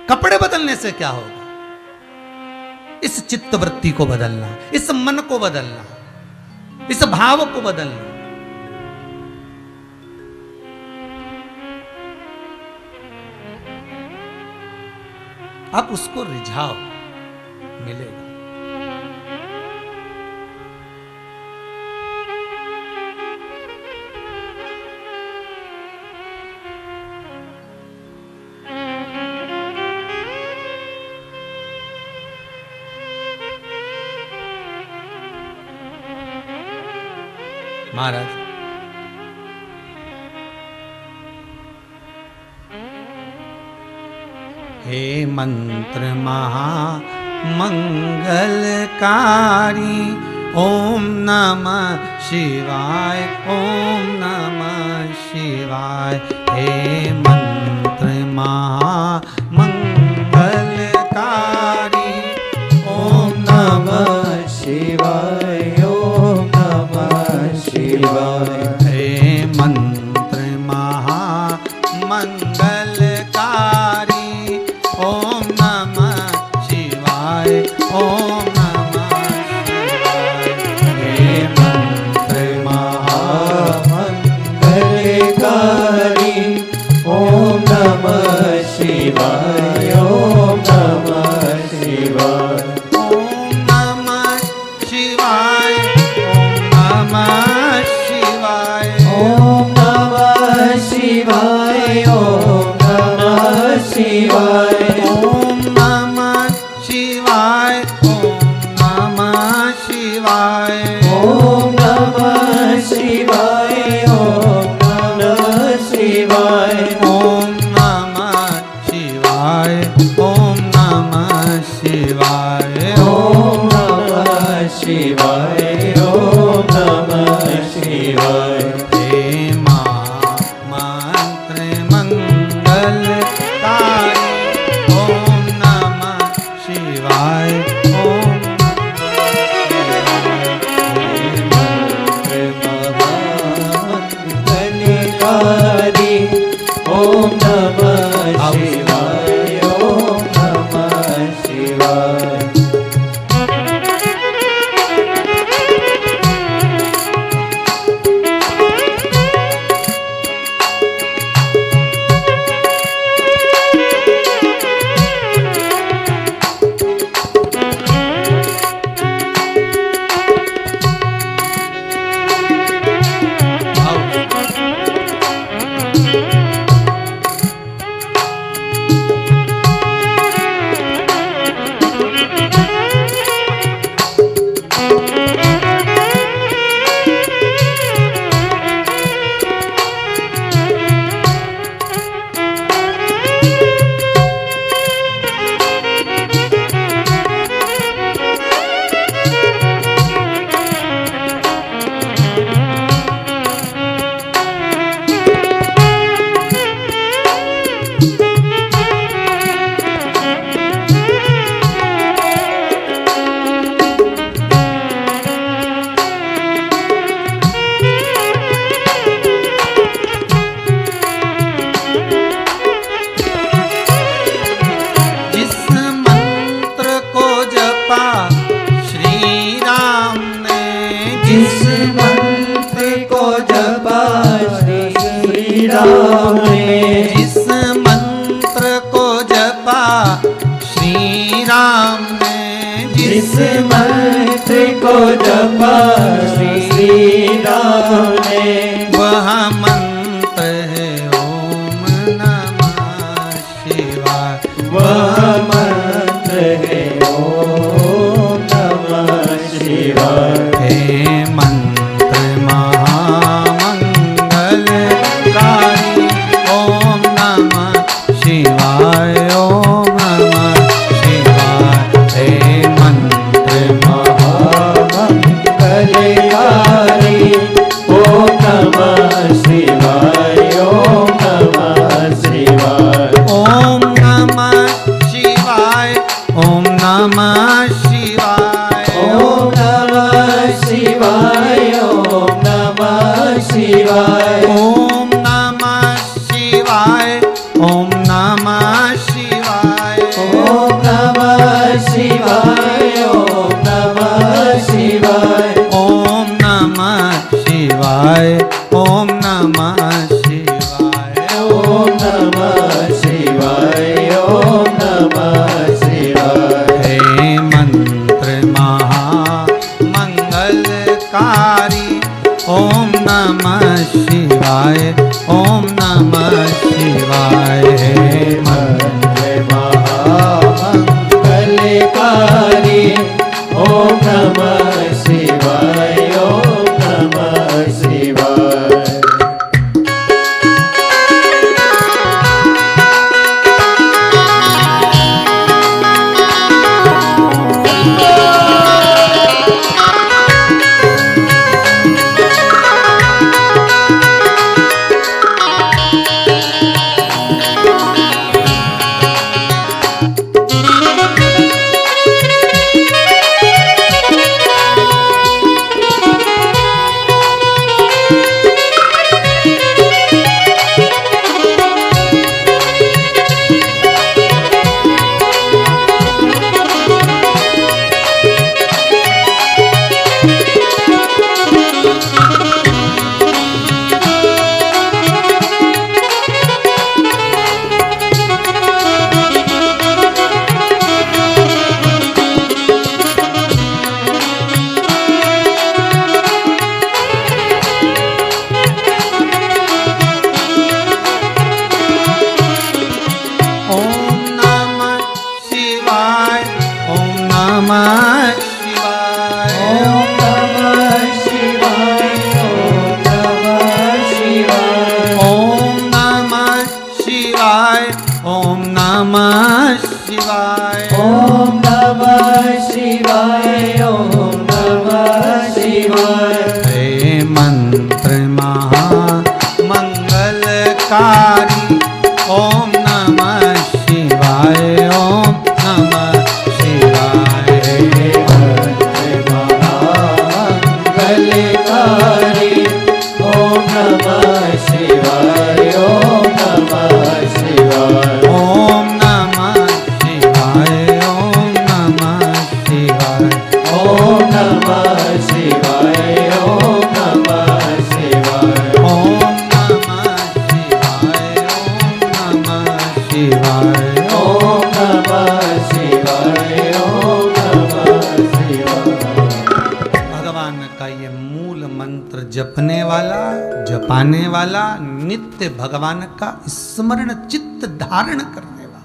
कपड़े बदलने से क्या होगा? इस चित्त वृत्ति को बदलना, इस मन को बदलना, इस भाव को बदलना। आप उसको रिझाओ, मिलेगा। महाराज हे मंत्र महामंगलकारी, ओम नमः शिवाय, ओम नमः शिवाय। हे मंत्र महामंगलकारी, ओम नमः शिवाय, ओम नमः शिवाय। हे मंत्र महामंगलकारी, ओम नमः शिवाय, ओम नमः शिवाय। हे मंत्र महामंगलकारी, ओम नमः शिवाय, ओम नमः शिवाय। ओम नमः शिवाय, ओम नमः शिवाय, ओम नमः शिवाय, ओम नमः शिवाय। ओम नमः शिवाय, ओम नमः शिवाय, ओम नमः शिवाय, ओम नमः शिवाय। ओम नमः शिवाय, ओम नमः शिवाय, ओम नमः शिवाय, ओम नमः शिवाय। हे मंत्र मंगलकारी, शिवाय। जिस मंत्र को जपा श्री राम ने, वह मंत्र है ओम नमः शिवाय। वह मंत्र है ओम नमः शिवाय। हे मंत्र महामंगलकारी ओम नमः शिवाय। ओम नमः शिवाय। हे मंत्र महामंगलकारी ओम नमः शिवाय। ओम नमः शिवाय। ओम नमः शिवाय। ओम नमः शिवाय। ओम नमः शिवाय। ओम नमः शिवाय। ओम नमः शिवाय। ओम नमः शिवाय। ओम नमः शिवाय। ओम नमः शिवाय। ओम नमः शिवाय। ओम नमः शिवाय। ओम नमः शिवाय। ओम नमः शिवाय। हे मंत्र महामंगलकारी ओम नमः शिवाय। ओम नमः शिवाय। हे मंत्र महामंगलकारी ओम नमः शिवाय। ओम नमः शिवाय। ओम नमः शिवाय। ओम नमः शिवाय। ओम नमः शिवाय। हे मंत्र महामंगलकारी ओम नमः शिवाय। ओम नमः शिवाय। हे मंत्र महामंगलकारी ओम नमः शिवाय। ओम नमः शिवाय। ओम नमः शिवाय। ओम नमः जपने वाला, जपाने वाला, नित्य भगवान का स्मरण चित्त धारण करने वाला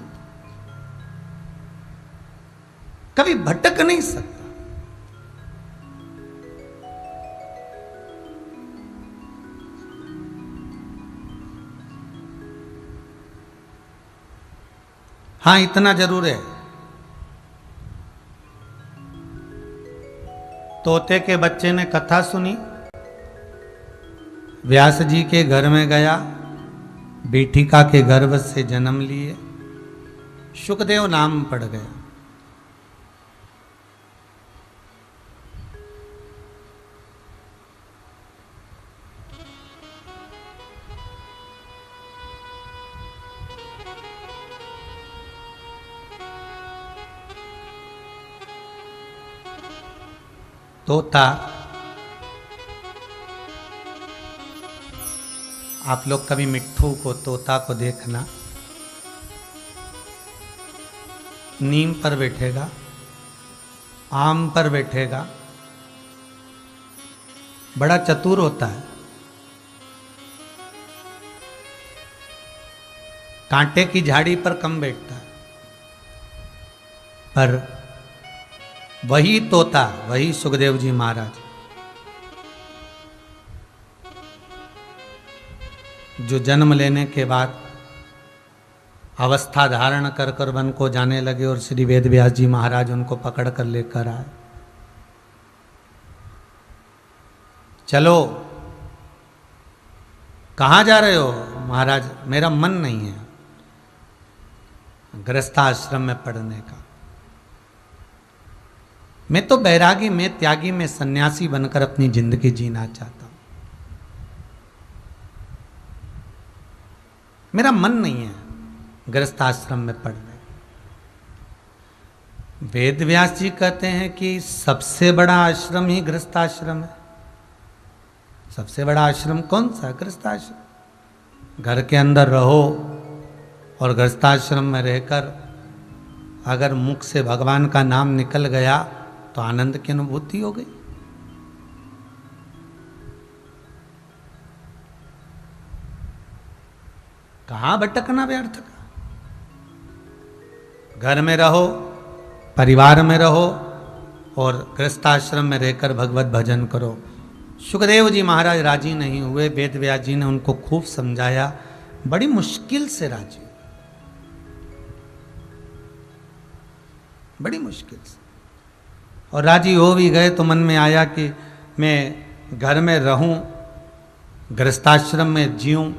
कभी भटक नहीं सकता। हाँ, इतना जरूर है, तोते के बच्चे ने कथा सुनी, व्यास जी के घर में गया, बेटिका के गर्भ से जन्म लिए, शुकदेव नाम पड़ गया। तोता, आप लोग कभी मिट्ठू को, तोता को देखना, नीम पर बैठेगा, आम पर बैठेगा, बड़ा चतुर होता है, कांटे की झाड़ी पर कम बैठता है, पर वही तोता, वही सुखदेव जी महाराज जो जन्म लेने के बाद अवस्था धारण कर कर वन को जाने लगे और श्री वेद व्यास जी महाराज उनको पकड़ कर लेकर आए। चलो, कहाँ जा रहे हो? महाराज मेरा मन नहीं है गृहस्थाश्रम में पढ़ने का, मैं तो बैरागी में, त्यागी में, सन्यासी बनकर अपनी जिंदगी जीना चाहता हूं, मेरा मन नहीं है गृहस्थाश्रम में पढ़ने। वेद व्यास जी कहते हैं कि सबसे बड़ा आश्रम ही गृहस्थाश्रम है। सबसे बड़ा आश्रम कौन सा? गृहस्थाश्रम। घर के अंदर रहो और गृहस्थाश्रम में रहकर अगर मुख से भगवान का नाम निकल गया तो आनंद की अनुभूति हो गई। कहां भटकना व्यर्थ का? घर में रहो, परिवार में रहो और गृहस्थाश्रम में रहकर भगवत भजन करो। सुखदेव जी महाराज राजी नहीं हुए, वेद व्यास जी ने उनको खूब समझाया, बड़ी मुश्किल से राजी, बड़ी मुश्किल से। और राजी हो भी गए तो मन में आया कि मैं घर में रहूं, गृहस्थाश्रम में जीऊं,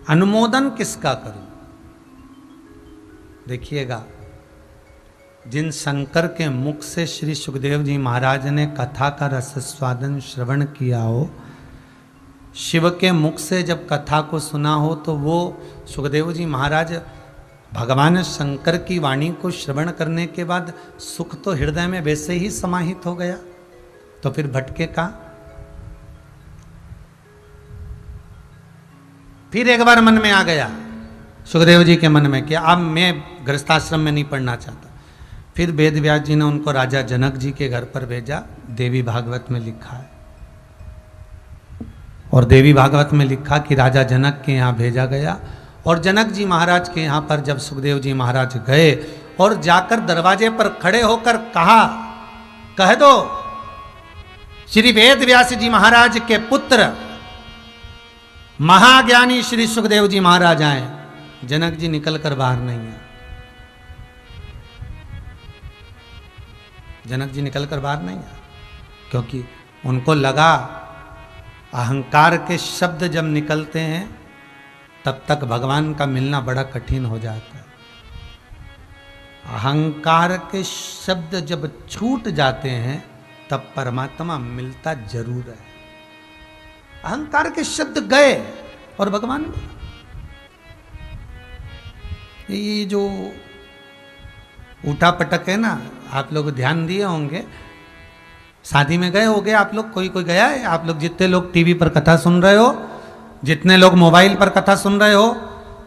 अनुमोदन किसका करूं? देखिएगा, जिन शंकर के मुख से श्री सुखदेव जी महाराज ने कथा का रस स्वादन श्रवण किया हो, शिव के मुख से जब कथा को सुना हो, तो वो सुखदेव जी महाराज भगवान शंकर की वाणी को श्रवण करने के बाद सुख तो हृदय में वैसे ही समाहित हो गया, तो फिर भटके का? फिर एक बार मन में आ गया सुखदेव जी के मन में कि अब मैं गृहस्थाश्रम में नहीं पढ़ना चाहता। फिर वेद व्यास जी ने उनको राजा जनक जी के घर पर भेजा। देवी भागवत में लिखा है, और देवी भागवत में लिखा कि राजा जनक के यहाँ भेजा गया, और जनक जी महाराज के यहाँ पर जब सुखदेव जी महाराज गए और जाकर दरवाजे पर खड़े होकर कहा, कह दो श्री वेद व्यास जी महाराज के पुत्र महाज्ञानी श्री सुखदेव जी महाराज आए। जनक जी निकल कर बाहर नहीं आए, जनक जी निकल कर बाहर नहीं आए, क्योंकि उनको लगा अहंकार के शब्द जब निकलते हैं तब तक भगवान का मिलना बड़ा कठिन हो जाता है। अहंकार के शब्द जब छूट जाते हैं तब परमात्मा मिलता जरूर है। अहंकार के शब्द गए और भगवान मिले। ये जो उठा पटक है ना, आप लोग ध्यान दिए होंगे, शादी में गए होंगे आप लोग, कोई कोई गया है? आप लोग जितने लोग टीवी पर कथा सुन रहे हो, जितने लोग मोबाइल पर कथा सुन रहे हो,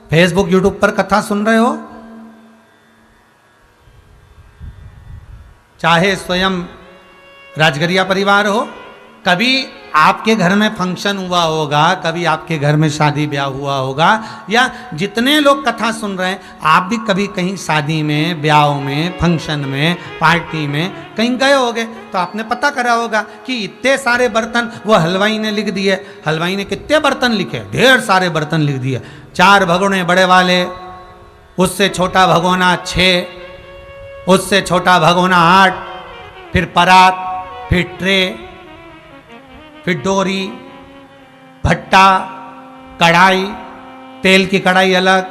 फेसबुक यूट्यूब पर कथा सुन रहे हो, चाहे स्वयं राजगरिया परिवार हो, कभी आपके घर में फंक्शन हुआ होगा, कभी आपके घर में शादी ब्याह हुआ होगा, या जितने लोग कथा सुन रहे हैं आप भी कभी कहीं शादी में, ब्याह में, फंक्शन में, पार्टी में कहीं गए होगे, तो आपने पता करा होगा कि इतने सारे बर्तन वो हलवाई ने लिख दिए। हलवाई ने कितने बर्तन लिखे? ढेर सारे बर्तन लिख दिए। 4 भगोने बड़े वाले, उससे छोटा भगोना 6, उससे छोटा भगोना 8, फिर परात, फिर ट्रे, फिर डोरी, भट्टा, कढ़ाई, तेल की कढ़ाई अलग,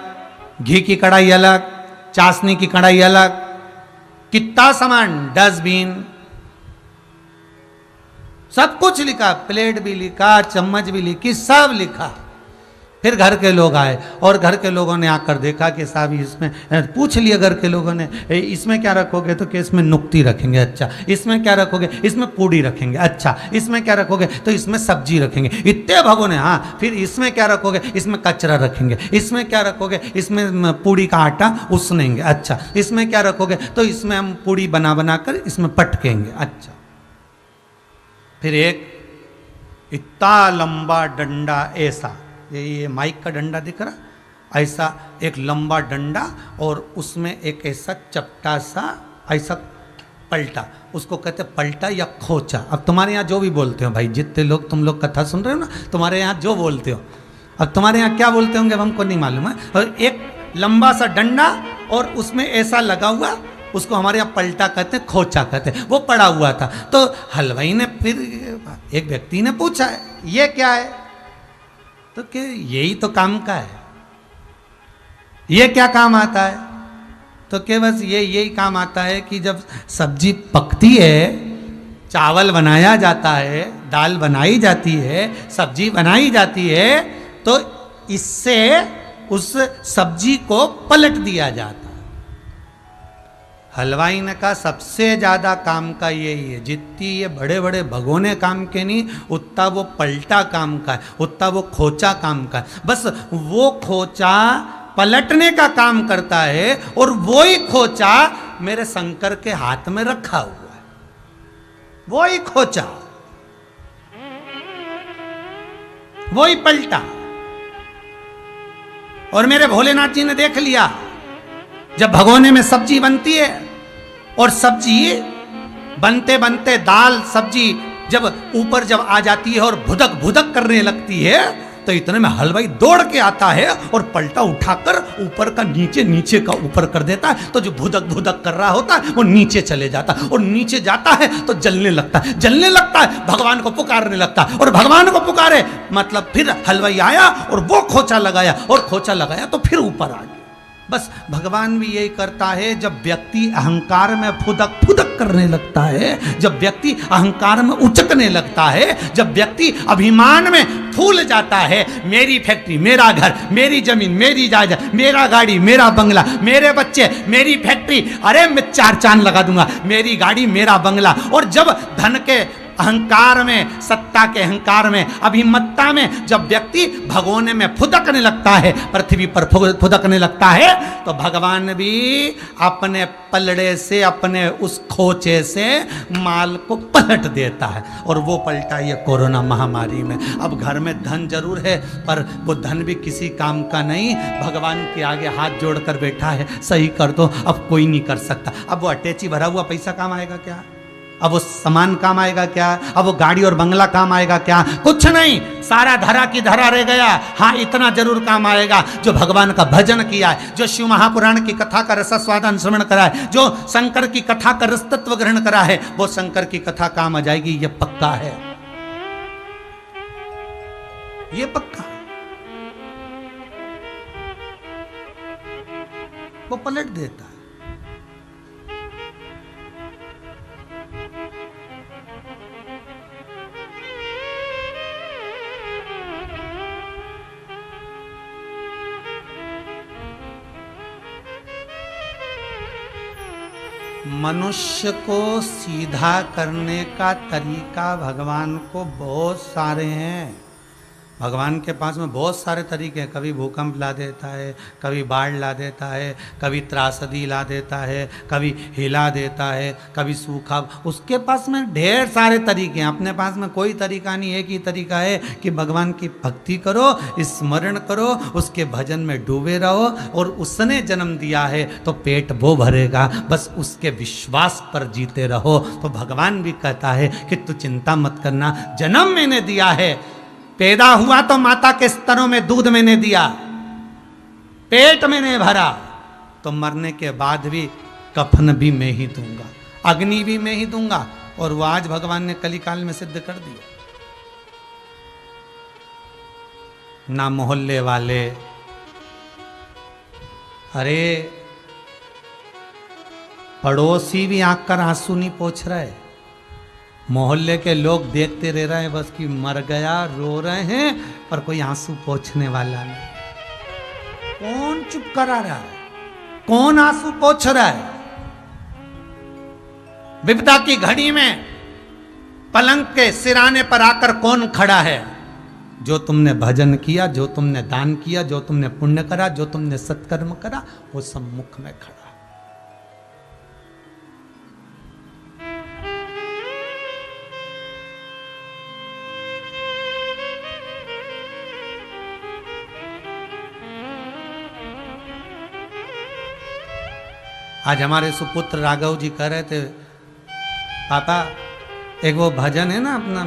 घी की कढ़ाई अलग, चाशनी की कढ़ाई अलग, कितना सामान, डस्टबिन, सब कुछ लिखा, प्लेट भी लिखा, चम्मच भी लिखी, सब लिखा। फिर घर के लोग आए और घर के लोगों ने आकर देखा कि साहब इसमें, पूछ लिया घर के लोगों ने, इसमें क्या रखोगे? तो कि इसमें नुक्ती रखेंगे। अच्छा। इसमें क्या रखोगे? इसमें पूड़ी रखेंगे। अच्छा। इसमें क्या रखोगे? तो इसमें सब्जी रखेंगे। इतने भगोने। हाँ। फिर इसमें क्या रखोगे? इसमें कचरा रखेंगे। इसमें क्या रखोगे? इसमें पूड़ी का आटा उसनेंगे। अच्छा। इसमें क्या रखोगे? तो इसमें हम पूड़ी बना बना कर इसमें पटकेंगे। अच्छा। फिर एक इतना लंबा डंडा, ऐसा, ये माइक का डंडा दिख रहा, ऐसा एक लंबा डंडा, और उसमें एक ऐसा चपटा सा ऐसा पलटा, उसको कहते पलटा या खोचा। अब तुम्हारे यहाँ जो भी बोलते हो भाई, जितने लोग तुम लोग कथा सुन रहे हो ना, तुम्हारे यहाँ जो बोलते हो, अब तुम्हारे यहाँ क्या बोलते होंगे हमको नहीं मालूम है। और एक लंबा सा डंडा और उसमें ऐसा लगा हुआ, उसको हमारे यहाँ पलटा कहते हैं, खोचा कहते हैं, वो पड़ा हुआ था। तो हलवाई ने, फिर एक व्यक्ति ने पूछा, ये क्या है? तो क्या यही तो काम का है, ये क्या काम आता है? तो क्या बस यही काम आता है कि जब सब्जी पकती है, चावल बनाया जाता है, दाल बनाई जाती है, सब्जी बनाई जाती है, तो इससे उस सब्जी को पलट दिया जाता है। हलवाई ने कहा सबसे ज़्यादा काम का यही है, जितनी ये बड़े बड़े भगोने काम के नहीं, उतना वो पलटा काम का है, उतना वो खोचा काम का है। बस वो खोचा पलटने का काम करता है, और वो ही खोचा मेरे शंकर के हाथ में रखा हुआ है, वो ही खोचा, वो ही पलटा। और मेरे भोलेनाथ जी ने देख लिया, जब भगोने में सब्जी बनती है, और सब्जी बनते बनते दाल सब्जी जब ऊपर जब आ जाती है और भुदक भुदक करने लगती है, तो इतने में हलवाई दौड़ के आता है और पलटा उठाकर ऊपर का नीचे, नीचे का ऊपर कर देता है। तो जो भुदक भुदक कर रहा होता है वो नीचे चले जाता है, और नीचे जाता है तो जलने लगता है, जलने लगता है, भगवान को पुकारने लगता है, और भगवान को पुकारे मतलब फिर हलवाई आया और वो खोचा लगाया, और खोचा लगाया तो फिर ऊपर आ गया। बस भगवान भी यही करता है, जब व्यक्ति अहंकार में फुदक फुदक करने लगता है, जब व्यक्ति अहंकार में उचकने लगता है, जब व्यक्ति अभिमान में फूल जाता है, मेरी फैक्ट्री, मेरा घर, मेरी जमीन, मेरी जायदाद, मेरा गाड़ी, मेरा बंगला, मेरे बच्चे, मेरी फैक्ट्री, अरे मैं 4 चांद लगा दूंगा, मेरी गाड़ी, मेरा बंगला। और जब धन के अहंकार में, सत्ता के अहंकार में, अभिमत्ता में जब व्यक्ति भगोने में फुदकने लगता है, पृथ्वी पर फुदकने लगता है, तो भगवान भी अपने पलड़े से, अपने उस खोचे से माल को पलट देता है। और वो पलटा ये कोरोना महामारी में। अब घर में धन जरूर है, पर वो धन भी किसी काम का नहीं, भगवान के आगे हाथ जोड़कर बैठा है, सही कर दो, अब कोई नहीं कर सकता। अब वो अटैची भरा हुआ पैसा काम आएगा क्या? अब वो सामान काम आएगा क्या? अब वो गाड़ी और बंगला काम आएगा क्या? कुछ नहीं, सारा धरा की धरा रह गया। हाँ, इतना जरूर काम आएगा, जो भगवान का भजन किया है, जो शिव महापुराण की कथा का रसस्वादन श्रवण करा है, जो शंकर की कथा का रस तत्व ग्रहण करा है, वो शंकर की कथा काम आ जाएगी, ये पक्का है, ये पक्का। वो पलट देता है। मनुष्य को सीधा करने का तरीका भगवान को बहुत सारे हैं। भगवान के पास में बहुत सारे तरीके हैं। कभी भूकंप ला देता है, कभी बाढ़ ला देता है, कभी त्रासदी ला देता है, कभी हिला देता है, कभी सूखा। उसके पास में ढेर सारे तरीके हैं। अपने पास में कोई तरीका नहीं, एक ही तरीका है कि भगवान की भक्ति करो, स्मरण करो, उसके भजन में डूबे रहो। और उसने जन्म दिया है तो पेट वो भरेगा, बस उसके विश्वास पर जीते रहो। तो भगवान भी कहता है कि तू चिंता मत करना, जन्म मैंने दिया है, पैदा हुआ तो माता के स्तनों में दूध मैंने दिया, पेट मैंने भरा, तो मरने के बाद भी कफन भी मैं ही दूंगा, अग्नि भी मैं ही दूंगा। और वो आज भगवान ने कलिकाल में सिद्ध कर दिया। ना मोहल्ले वाले, अरे पड़ोसी भी आंख कर आंसू नहीं पोंछ रहे, मोहल्ले के लोग देखते रह रहे हैं बस कि मर गया, रो रहे हैं, पर कोई आंसू पोंछने वाला नहीं। कौन चुप करा रहा है, कौन आंसू पोंछ रहा है? विपदा की घड़ी में पलंग के सिराने पर आकर कौन खड़ा है? जो तुमने भजन किया, जो तुमने दान किया, जो तुमने पुण्य करा, जो तुमने सत्कर्म करा, वो सम्मुख में खड़ा। आज हमारे सुपुत्र राघव जी कह रहे थे, पापा एक वो भजन है ना अपना,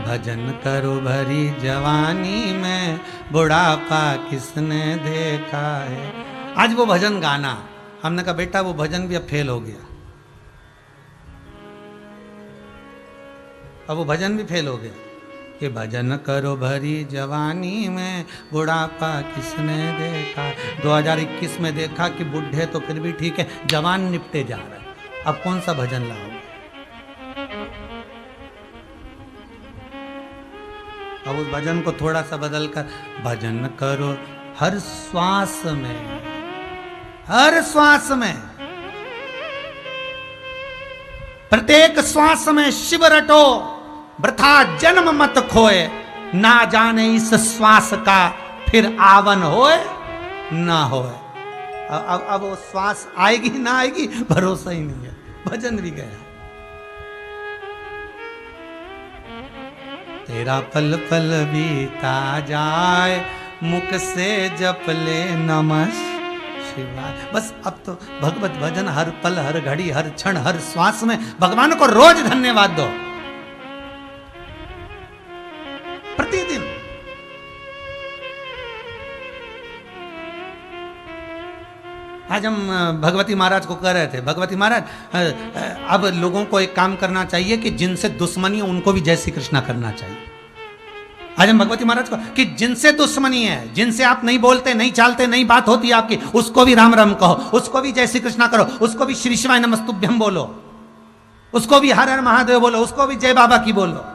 भजन करो भरी जवानी में, बुढ़ापा किसने देखा है। आज वो भजन गाना, हमने कहा बेटा वो भजन भी अब फेल हो गया, अब वो भजन भी फेल हो गया कि भजन करो भरी जवानी में, बुढ़ापा किसने देखा। 2021 में देखा कि बुढ़े तो फिर भी ठीक है, जवान निपटे जा रहे हैं, अब कौन सा भजन लाओगे? अब उस भजन को थोड़ा सा बदल कर भजन करो हर श्वास में, हर श्वास में, प्रत्येक श्वास में शिव रटो, वृथा जन्म मत खोए, ना जाने इस श्वास का फिर आवन होए ना होए। अब वो श्वास आएगी ना आएगी भरोसा ही नहीं है। भजन भी गया, तेरा पल पल बीता जाए, मुख से जप ले नमः शिवाय। बस अब तो भगवत भजन हर पल हर घड़ी हर क्षण हर श्वास में भगवान को रोज धन्यवाद दो, प्रतिदिन। आज हम भगवती महाराज को कह रहे थे, भगवती महाराज अब लोगों को एक काम करना चाहिए कि जिनसे दुश्मनी है उनको भी जय श्री कृष्णा करना चाहिए। आज हम भगवती महाराज को कि जिनसे दुश्मनी है, जिनसे आप नहीं बोलते नहीं चालते नहीं बात होती आपकी, उसको भी राम राम कहो, उसको भी जय श्री कृष्णा करो, उसको भी श्री शिवाय नमस्तुभ्यम बोलो, उसको भी हर हर महादेव बोलो, उसको भी जय बाबा की बोलो।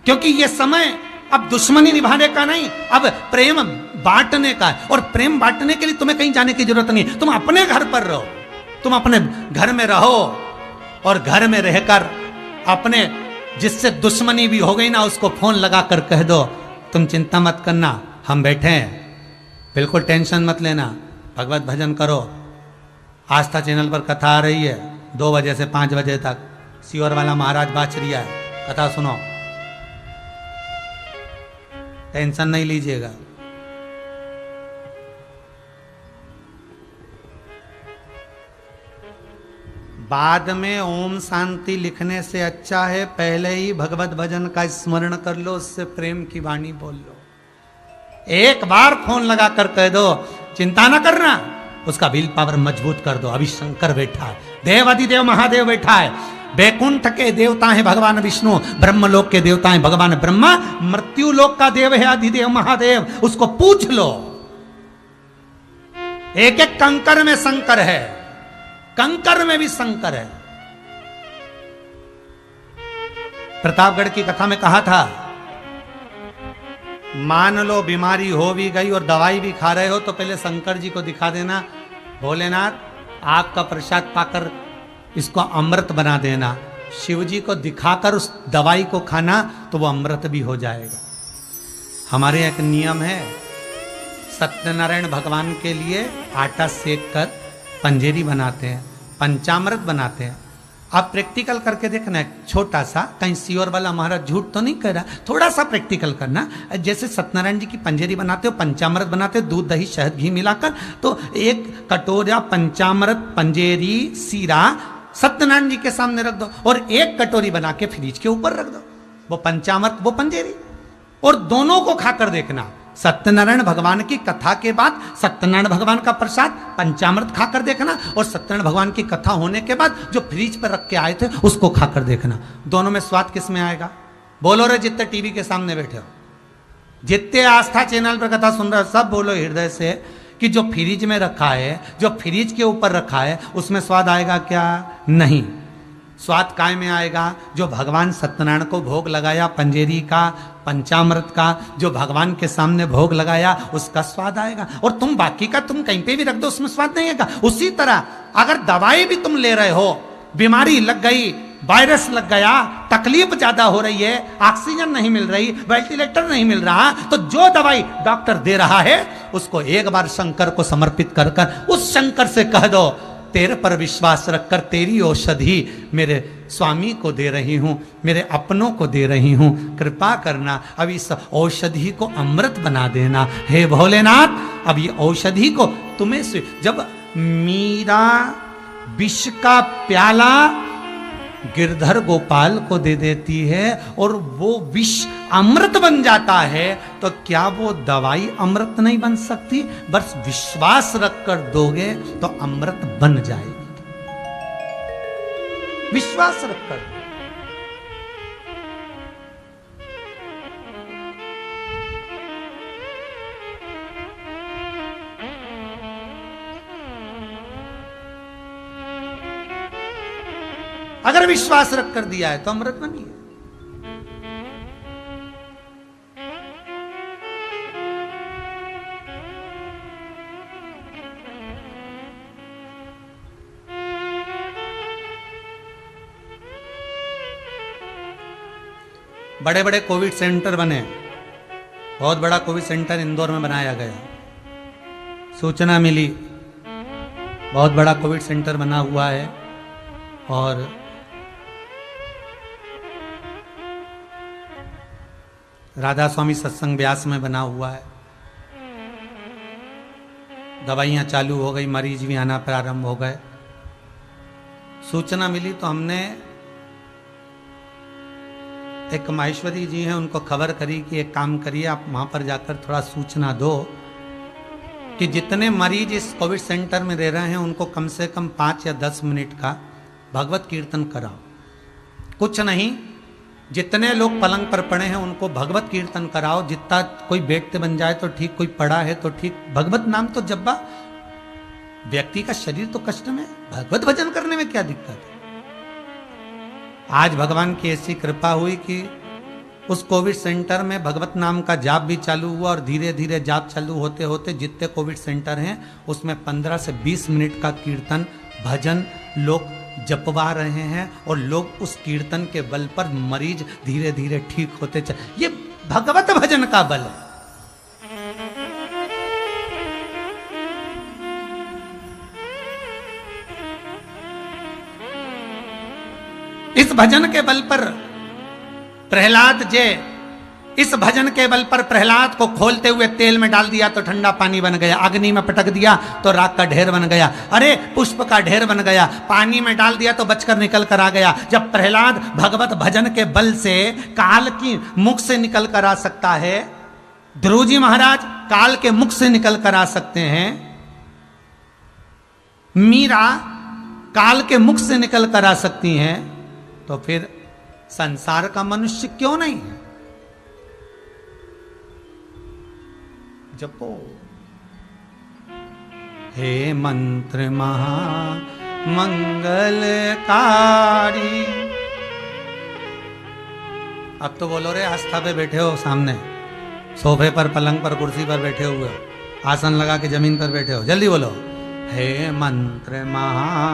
क्योंकि ये समय अब दुश्मनी निभाने का नहीं, अब प्रेम बांटने का है। और प्रेम बांटने के लिए तुम्हें कहीं जाने की जरूरत नहीं, तुम अपने घर पर रहो, तुम अपने घर में रहो और घर में रहकर अपने जिससे दुश्मनी भी हो गई ना उसको फोन लगा कर कह दो, तुम चिंता मत करना, हम बैठे हैं, बिल्कुल टेंशन मत लेना, भगवत भजन करो। आस्था चैनल पर कथा आ रही है 2 बजे से 5 बजे तक, सीवर वाला महाराज बाचरिया है, कथा सुनो, टेंशन नहीं लीजिएगा। बाद में ओम शांति लिखने से अच्छा है पहले ही भगवत भजन का स्मरण कर लो, उससे प्रेम की वाणी बोल लो। एक बार फोन लगा कर कह दो चिंता ना करना, उसका विल पावर मजबूत कर दो। अभी शंकर बैठा है, देवाधिदेव महादेव बैठा है, बैकुंठ के देवता हैं भगवान विष्णु, ब्रह्मलोक के देवता हैं भगवान ब्रह्मा, मृत्यु लोक का देव है अधिदेव महादेव, उसको पूछ लो। एक एक कंकर में शंकर है, कंकर में भी शंकर है। प्रतापगढ़ की कथा में कहा था, मान लो बीमारी हो भी गई और दवाई भी खा रहे हो तो पहले शंकर जी को दिखा देना, भोलेनाथ आपका प्रसाद पाकर इसको अमृत बना देना, शिव जी को दिखाकर उस दवाई को खाना तो वो अमृत भी हो जाएगा। हमारे यहाँ एक नियम है, सत्यनारायण भगवान के लिए आटा सेक कर पंजेरी बनाते हैं, पंचामृत बनाते हैं। आप प्रैक्टिकल करके देखना है, छोटा सा, कहीं श्योर वाला महाराज झूठ तो नहीं कह रहा, थोड़ा सा प्रैक्टिकल करना। जैसे सत्यनारायण जी की पंजेरी बनाते हो, पंचामृत बनाते हो, दूध दही शहद घी मिलाकर, तो एक कटोरा पंचामृत पंजेरी सीरा सत्यनारायण जी के सामने रख दो और एक कटोरी बना के फ्रिज के ऊपर रख दो, वो पंचामृत वो पंजेरी, और दोनों को खाकर देखना। सत्यनारायण भगवान की कथा के बाद सत्यनारायण भगवान का प्रसाद पंचामृत खाकर देखना, और सत्यनारायण भगवान की कथा होने के बाद जो फ्रिज पर रख के आए थे उसको खाकर देखना। दोनों में स्वाद किस में आएगा? बोलो रे, जितने टीवी के सामने बैठे हो, जितने आस्था चैनल पर कथा सुन रहे हो, सब बोलो हृदय से कि जो फ्रिज में रखा है, जो फ्रिज के ऊपर रखा है, उसमें स्वाद आएगा क्या? नहीं। स्वाद काय में आएगा? जो भगवान सत्यनारायण को भोग लगाया पंजेरी का, पंचामृत का, जो भगवान के सामने भोग लगाया उसका स्वाद आएगा। और तुम बाकी का तुम कहीं पे भी रख दो, उसमें स्वाद नहीं आएगा। उसी तरह अगर दवाई भी तुम ले रहे हो, बीमारी लग गई, वायरस लग गया, तकलीफ ज्यादा हो रही है, ऑक्सीजन नहीं मिल रही, वेंटिलेटर नहीं मिल रहा, तो जो दवाई डॉक्टर दे रहा है उसको एक बार शंकर को समर्पित कर कर उस शंकर से कह दो, तेरे पर विश्वास रखकर तेरी औषधि मेरे स्वामी को दे रही हूं, मेरे अपनों को दे रही हूं, कृपा करना अब इस औषधि को अमृत बना देना। हे भोलेनाथ, अब ये औषधि को तुम्हें से जब मीरा विष का प्याला गिरधर गोपाल को दे देती है और वो विष अमृत बन जाता है, तो क्या वो दवाई अमृत नहीं बन सकती? बस विश्वास रखकर दोगे तो अमृत बन जाएगी। विश्वास रखकर। अगर विश्वास रख कर दिया है तो अमृत बनी है। बड़े बड़े कोविड सेंटर बने, बहुत बड़ा कोविड सेंटर इंदौर में बनाया गया, सूचना मिली बहुत बड़ा कोविड सेंटर बना हुआ है और राधा स्वामी सत्संग व्यास में बना हुआ है। दवाइयाँ चालू हो गई, मरीज भी आना प्रारंभ हो गए। सूचना मिली तो हमने एक माहेश्वरी जी हैं, उनको खबर करी कि एक काम करिए, आप वहाँ पर जाकर थोड़ा सूचना दो कि जितने मरीज इस कोविड सेंटर में रह रहे हैं उनको कम से कम 5 या 10 मिनट का भगवत कीर्तन कराओ। कुछ नहीं, जितने लोग पलंग पर पड़े हैं उनको भगवत कीर्तन कराओ। जितना कोई बेड पे बन जाए तो ठीक, कोई पड़ा है तो ठीक। भगवत नाम तो जब्बा, व्यक्ति का शरीर तो कष्ट में, भगवत भजन करने में क्या दिक्कत है? आज भगवान की ऐसी कृपा हुई कि उस कोविड सेंटर में भगवत नाम का जाप भी चालू हुआ और धीरे धीरे जाप चालू होते होते जितने कोविड सेंटर हैं उसमें 15 से 20 मिनट का कीर्तन भजन लोग जपवा रहे हैं और लोग उस कीर्तन के बल पर मरीज धीरे धीरे ठीक होते चले। ये भगवत भजन का बल है। इस भजन के बल पर प्रहलाद जे, इस भजन के बल पर प्रहलाद को खोलते हुए तेल में डाल दिया तो ठंडा पानी बन गया, अग्नि में पटक दिया तो राख का ढेर बन गया, अरे पुष्प का ढेर बन गया, पानी में डाल दिया तो बचकर निकल कर आ गया। जब प्रहलाद भगवत भजन के बल से काल की मुख से निकल कर आ सकता है, ध्रुव जी महाराज काल के मुख से निकल कर आ सकते हैं, मीरा काल के मुख से निकल कर आ सकती हैं, तो फिर संसार का मनुष्य क्यों नहीं है? जपो हे मंत्र महा मंगलकारी। अब तो बोलो रे, आस्था पे बैठे हो, सामने सोफे पर, पलंग पर, कुर्सी पर बैठे हुए हो, आसन लगा के जमीन पर बैठे हो, जल्दी बोलो हे मंत्र महा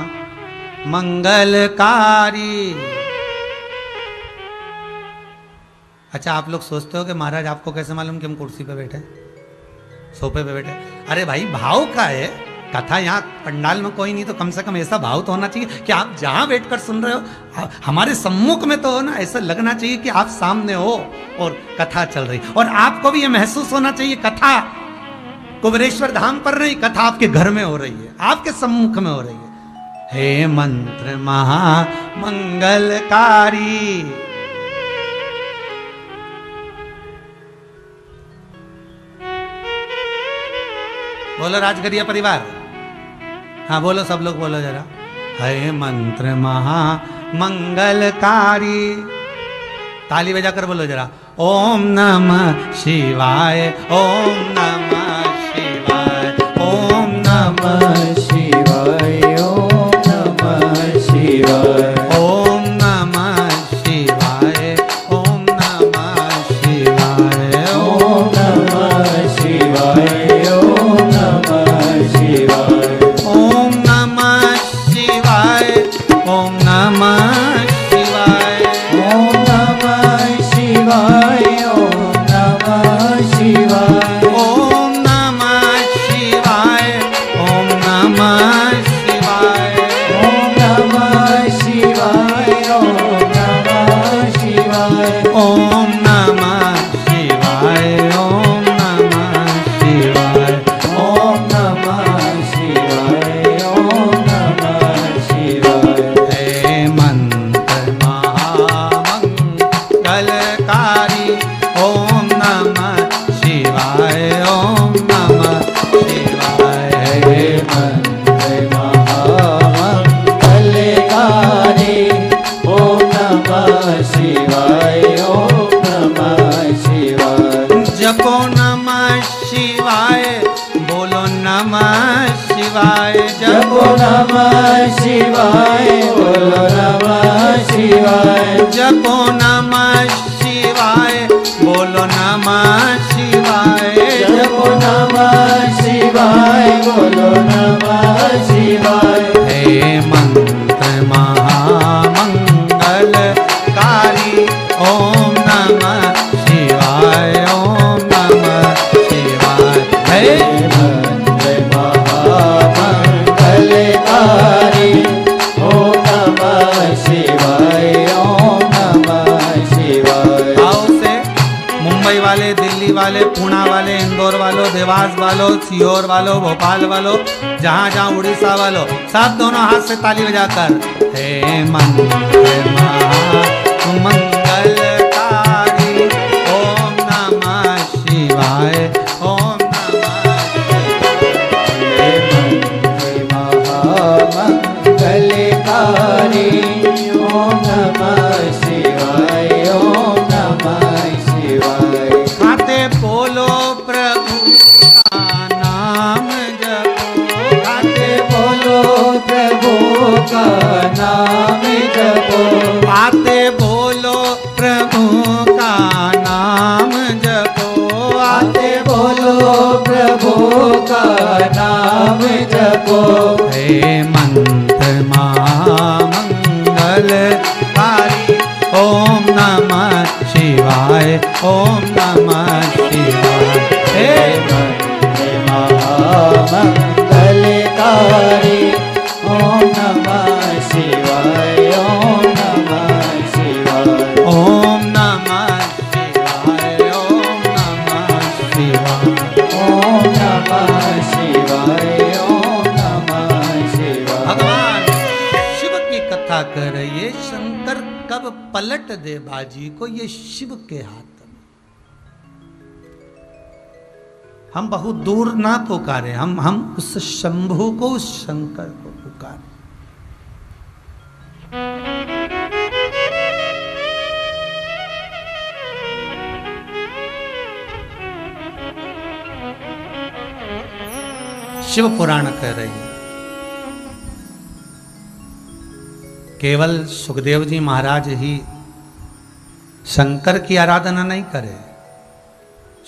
मंगलकारी। अच्छा, आप लोग सोचते हो कि महाराज आपको कैसे मालूम कि हम कुर्सी पे बैठे, सोफे पे बैठे? अरे भाई, भाव का है कथा। यहाँ पंडाल में कोई नहीं तो कम से कम ऐसा भाव तो होना चाहिए कि आप जहां बैठकर सुन रहे हो हमारे सम्मुख में तो हो ना। ऐसा लगना चाहिए कि आप सामने हो और कथा चल रही, और आपको भी ये महसूस होना चाहिए कथा कुबेरेश्वर धाम पर नहीं, कथा आपके घर में हो रही है, आपके सम्मुख में हो रही है। हे मंत्र महा मंगलकारी, बोलो राजगरिया परिवार, हाँ बोलो, सब लोग बोलो जरा। हे मंत्र महा मंगलकारी, ताली बजाकर बोलो जरा। ओम नमः शिवाय, ओम नमः शिवाय, ओम नमः शिवाय, ओम नमः शिवाय, ओम नमः शिवाय, ओम नमः शिवाय, ओम नमः शिवाय, ओम नमः शिवाय, ओम नमः शिवाय, ओम नमः शिवाय, ओम नमः शिवाय, ओम नमः शिवाय, ओम नमः शिवाय, ओम नमः शिवाय, ओम नमः शिवाय, ओम नमः शिवाय, ओम नमः शिवाय, ओम नमः शिवाय, ओम नमः शिवाय, ओम नमः शिवाय। हे मंत्र महामंगलकारी, ओम नमः शिवाय, ओम नमः शिवाय। हे मंत्र महामंगलकारी, ओम नमः शिवाय, ओम नमः शिवाय। जपो नमः शिवाय, बोलो नमः शिवाय, जपो नमः शिवाय, बोलो नमः शिवाय, जपो नमः शिवाय, बोलो नमः शिवाय, जपो नमः शिवाय, बोलो नमः शिवाय। हे मंत्र महामंगलकारी, ओम नमः शिवाय, ओम नमः शिवाय। हे मंत्र महामंगलकारी, ओम नमः शिवाय, ओम नमः शिवाय। आओ से मुंबई वाले, दिल्ली वाले, पुणे वाले, इंदौर वालों, देवास वालों, सीहोर वालों, भोपाल वालों, जहां जहां उड़ीसा वालों, सब दोनों हाथ से ताली बजाकर हे मंत्र महामंगलकारी, ओम नमः शिवाय, ओम नमः महामंगलकारी, ओम नमः शिवाय, ओम नमः शिवाय। खाते बोलो प्रभु का नाम जपो, खाते बोलो प्रभु का नाम जपो, आते बोलो प्रभु का नाम जपो, आते बोलो प्रभु का नाम जपो। हे मंत्र महामंगलकारी, ओम नमः शिवाय, ओम नमः शिवाय। हे मंत्र महामंगलकारी, ओम नमः शिवाय, ओम नमः शिवाय, ओम नमः शिवाय, ओम नमः शिवाय, ओम नमः शिवाय, ओम नमः शिवाय। भगवान शिव की कथा कर रही, शंकर कब पलट दे बाजी को, ये शिव के हाथ में। हम बहुत दूर ना पुकारे, हम उस शंभु को, उस शंकर को पुकारे। शिव पुराण कह रही है। केवल सुखदेव जी महाराज ही शंकर की आराधना नहीं करे।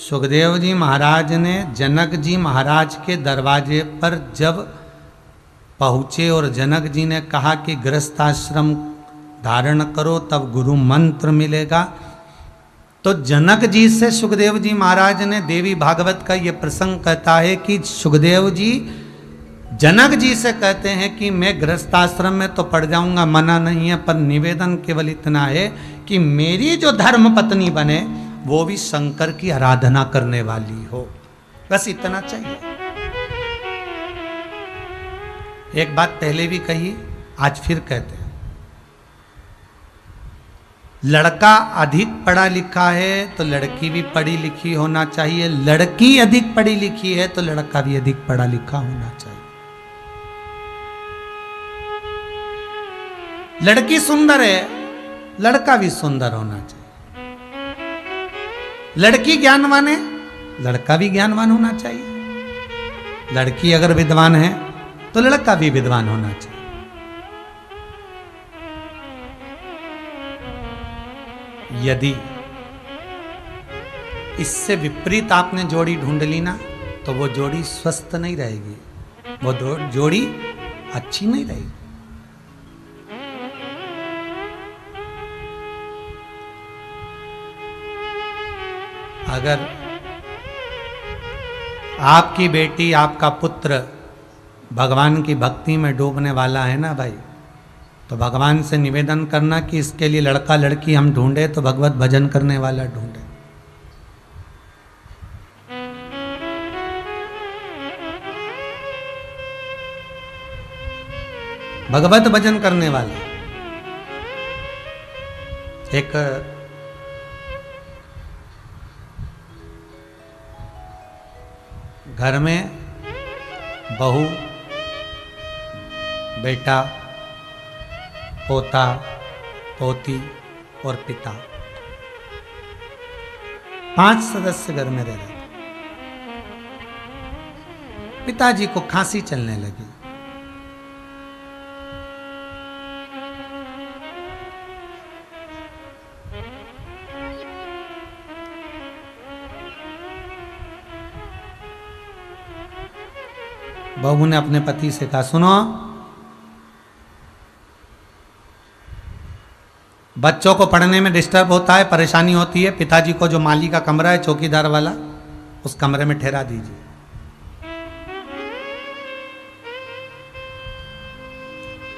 सुखदेव जी महाराज ने जनक जी महाराज के दरवाजे पर जब पहुँचे और जनक जी ने कहा कि गृहस्थाश्रम धारण करो तब गुरु मंत्र मिलेगा, तो जनक जी से सुखदेव जी महाराज ने देवी भागवत का ये प्रसंग कहता है कि सुखदेव जी जनक जी से कहते हैं कि मैं गृहस्थाश्रम में तो पड़ जाऊंगा, मना नहीं है, पर निवेदन केवल इतना है कि मेरी जो धर्म पत्नी बने वो भी शंकर की आराधना करने वाली हो, बस इतना चाहिए। एक बात पहले भी कही, आज फिर कहते हैं, लड़का अधिक पढ़ा लिखा है तो लड़की भी पढ़ी लिखी होना चाहिए, लड़की अधिक पढ़ी लिखी है तो लड़का भी अधिक पढ़ा लिखा होना चाहिए। लड़की सुंदर है, लड़का भी सुंदर होना चाहिए। लड़की ज्ञानवान है, लड़का भी ज्ञानवान होना चाहिए। लड़की अगर विद्वान है तो लड़का भी विद्वान होना चाहिए। यदि इससे विपरीत आपने जोड़ी ढूंढ ली ना तो वो जोड़ी स्वस्थ नहीं रहेगी, वो जोड़ी अच्छी नहीं रहेगी। अगर आपकी बेटी, आपका पुत्र भगवान की भक्ति में डूबने वाला है ना भाई, तो भगवान से निवेदन करना कि इसके लिए लड़का लड़की हम ढूंढे तो भगवत भजन करने वाला ढूंढे। भगवत भजन करने वाला। एक घर में बहू, बेटा, पोता, पोती और पिता, 5 सदस्य घर में रह रहे। पिताजी को खांसी चलने लगी। बहू ने अपने पति से कहा, सुनो, बच्चों को पढ़ने में डिस्टर्ब होता है, परेशानी होती है, पिताजी को जो माली का कमरा है चौकीदार वाला, उस कमरे में ठहरा दीजिए।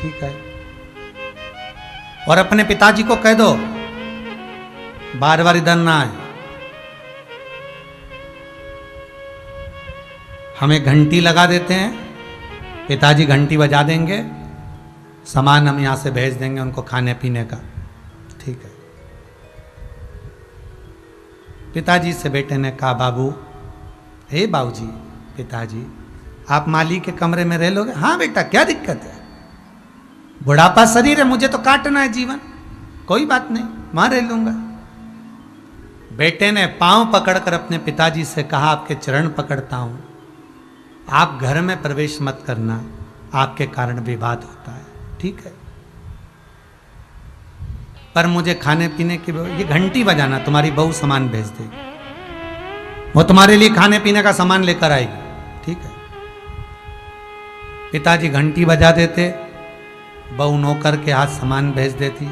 ठीक है। और अपने पिताजी को कह दो बार बार इधर ना आए। हमें घंटी लगा देते हैं, पिताजी घंटी बजा देंगे, सामान हम यहां से भेज देंगे उनको खाने पीने का। ठीक है। पिताजी से बेटे ने कहा, बाबू, हे बाबूजी, पिताजी, आप माली के कमरे में रह लोगे? हाँ बेटा, क्या दिक्कत है, बुढ़ापा शरीर है, मुझे तो काटना है जीवन, कोई बात नहीं, वहां रह लूंगा। बेटे ने पांव पकड़कर अपने पिताजी से कहा, आपके चरण पकड़ता हूं, आप घर में प्रवेश मत करना, आपके कारण विवाद होता है। ठीक है, पर मुझे खाने पीने की, ये घंटी बजाना, तुम्हारी बहू सामान भेज देगी, वो तुम्हारे लिए खाने पीने का सामान लेकर आएगी। ठीक है। पिताजी घंटी बजा देते, बहू नौकर के हाथ सामान भेज देती।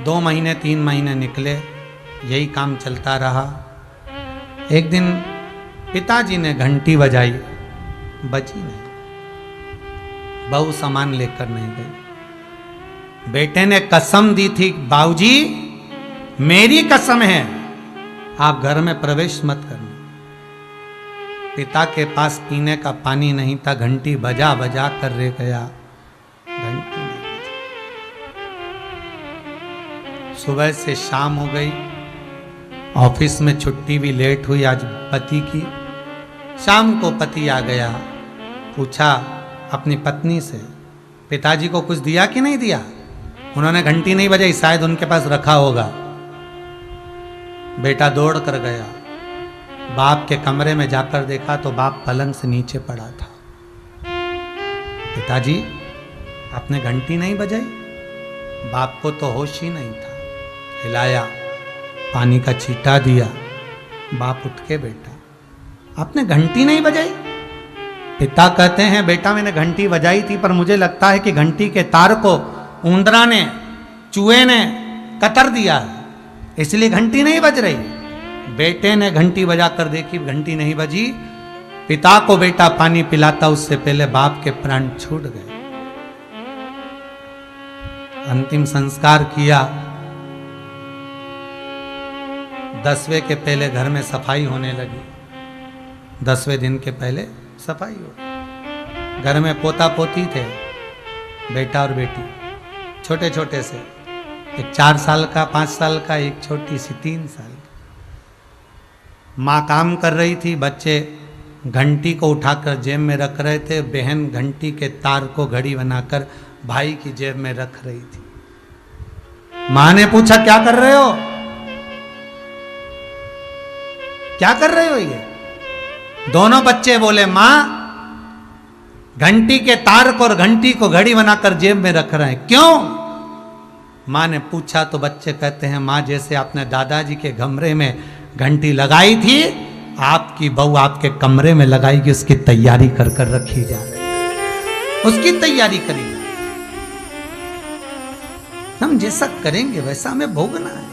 2 महीने 3 महीने निकले, यही काम चलता रहा। एक दिन पिताजी ने घंटी बजाई, बजी नहीं, बहू सामान लेकर नहीं गई। बेटे ने कसम दी थी, बाबूजी मेरी कसम है, आप घर में प्रवेश मत करना। पिता के पास पीने का पानी नहीं था, घंटी बजा बजा कर रह गया, घंटी नहीं बजी। सुबह से शाम हो गई, ऑफिस में छुट्टी भी लेट हुई आज पति की। शाम को पति आ गया, पूछा अपनी पत्नी से, पिताजी को कुछ दिया कि नहीं दिया? उन्होंने घंटी नहीं बजाई, शायद उनके पास रखा होगा। बेटा दौड़ कर गया, बाप के कमरे में जाकर देखा तो बाप पलंग से नीचे पड़ा था। पिताजी, आपने घंटी नहीं बजाई? बाप को तो होश ही नहीं था। हिलाया, पानी का छींटा दिया, बाप उठ के बैठा, आपने घंटी नहीं बजाई? पिता कहते हैं, बेटा मैंने घंटी बजाई थी, पर मुझे लगता है कि घंटी के तार को ऊंदरा ने, चूहे ने कतर दिया, इसलिए घंटी नहीं बज रही। बेटे ने घंटी बजा कर देखी, घंटी नहीं बजी। पिता को बेटा पानी पिलाता उससे पहले बाप के प्राण छूट गए। अंतिम संस्कार किया। 10वें के पहले घर में सफाई होने लगी। 10वें दिन के पहले सफाई हो। घर में पोता पोती थे, बेटा और बेटी, छोटे छोटे से, एक 4 साल का, 5 साल का, एक छोटी सी 3 साल की। माँ काम कर रही थी, बच्चे घंटी को उठाकर जेब में रख रहे थे। बहन घंटी के तार को घड़ी बनाकर भाई की जेब में रख रही थी। मां ने पूछा, क्या कर रहे हो? क्या कर रहे हो ये? दोनों बच्चे बोले, मां घंटी के तार को और घंटी को घड़ी बनाकर जेब में रख रहे हैं। क्यों? मां ने पूछा तो बच्चे कहते हैं, मां जैसे आपने दादाजी के कमरे में घंटी लगाई थी, आपकी बहू आपके कमरे में लगाएगी, उसकी तैयारी कर कर रखी जा रही है, उसकी तैयारी करेगी। हम जैसा करेंगे वैसा हमें भोगना है।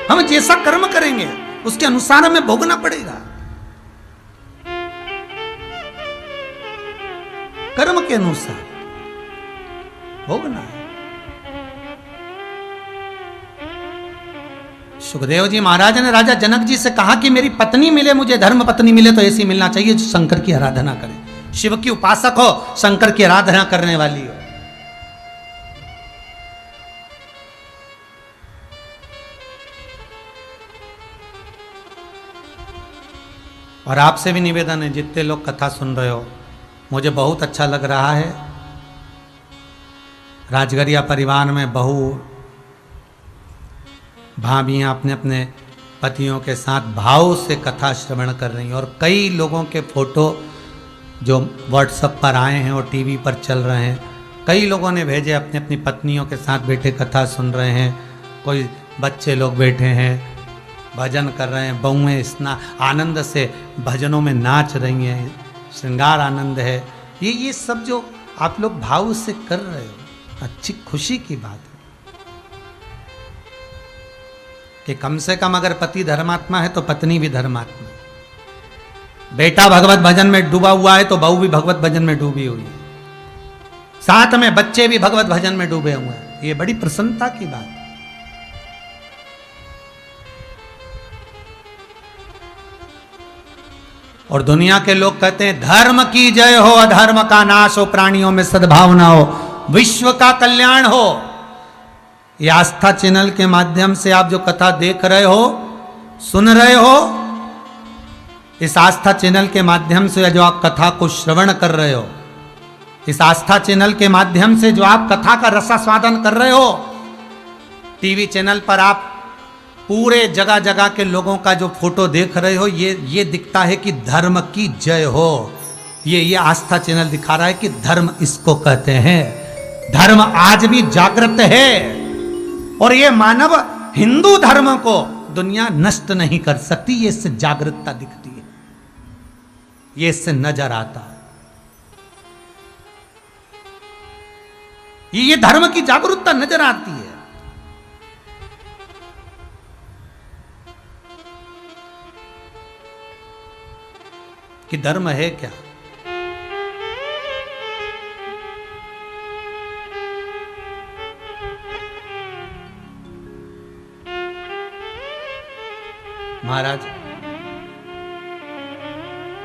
हम जैसा कर्म करेंगे उसके अनुसार हमें भोगना पड़ेगा। कर्म के अनुसार भोगना है। सुखदेव जी महाराज ने राजा जनक जी से कहा कि मेरी पत्नी मिले, मुझे धर्म पत्नी मिले तो ऐसी मिलना चाहिए जो शंकर की आराधना करे, शिव की उपासक हो, शंकर की आराधना करने वाली हो। और आपसे भी निवेदन है, जितने लोग कथा सुन रहे हो, मुझे बहुत अच्छा लग रहा है। राजगरिया परिवार में बहू भाभियाँ अपने अपने पतियों के साथ भाव से कथा श्रवण कर रही हैं। और कई लोगों के फोटो जो व्हाट्सएप पर आए हैं और टीवी पर चल रहे हैं, कई लोगों ने भेजे, अपनी अपनी पत्नियों के साथ बैठे कथा सुन रहे हैं। कोई बच्चे लोग बैठे हैं, भजन कर रहे हैं, बहुएं इतना आनंद से भजनों में नाच रही हैं, श्रृंगार आनंद है। ये सब जो आप लोग भाव से कर रहे हो, अच्छी खुशी की बात है कि कम से कम अगर पति धर्मात्मा है तो पत्नी भी धर्मात्मा। बेटा भगवत भजन में डूबा हुआ है तो बहू भी भगवत भजन में डूबी हुई है, साथ में बच्चे भी भगवत भजन में डूबे हुए हैं। ये बड़ी प्रसन्नता की बात है। और दुनिया के लोग कहते हैं धर्म की जय हो, अधर्म का नाश हो, प्राणियों में सद्भावना हो, विश्व का कल्याण हो। ये आस्था चैनल के माध्यम से आप जो कथा देख रहे हो, सुन रहे हो, इस आस्था चैनल के माध्यम से जो आप कथा को श्रवण कर रहे हो, इस आस्था चैनल के माध्यम से जो आप कथा का रसास्वादन कर रहे हो, टीवी चैनल पर आप पूरे जगह जगह के लोगों का जो फोटो देख रहे हो, ये दिखता है कि धर्म की जय हो। ये आस्था चैनल दिखा रहा है कि धर्म इसको कहते हैं। धर्म आज भी जागृत है और ये मानव हिंदू धर्म को दुनिया नष्ट नहीं कर सकती। ये इससे जागृतता दिखती है, ये इससे नजर आता है। ये धर्म की जागरूकता नजर आती है। कि धर्म है क्या। महाराज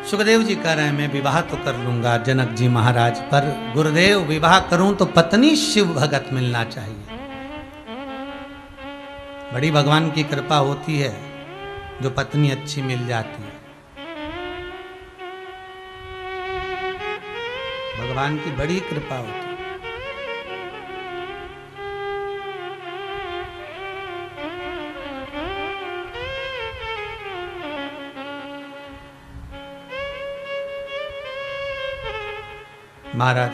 सुखदेव जी कह रहे हैं, मैं विवाह तो कर लूंगा जनक जी महाराज, पर गुरुदेव विवाह करूं तो पत्नी शिव भगत मिलना चाहिए। बड़ी भगवान की कृपा होती है जो पत्नी अच्छी मिल जाती है। भगवान की बड़ी कृपा होती है। महाराज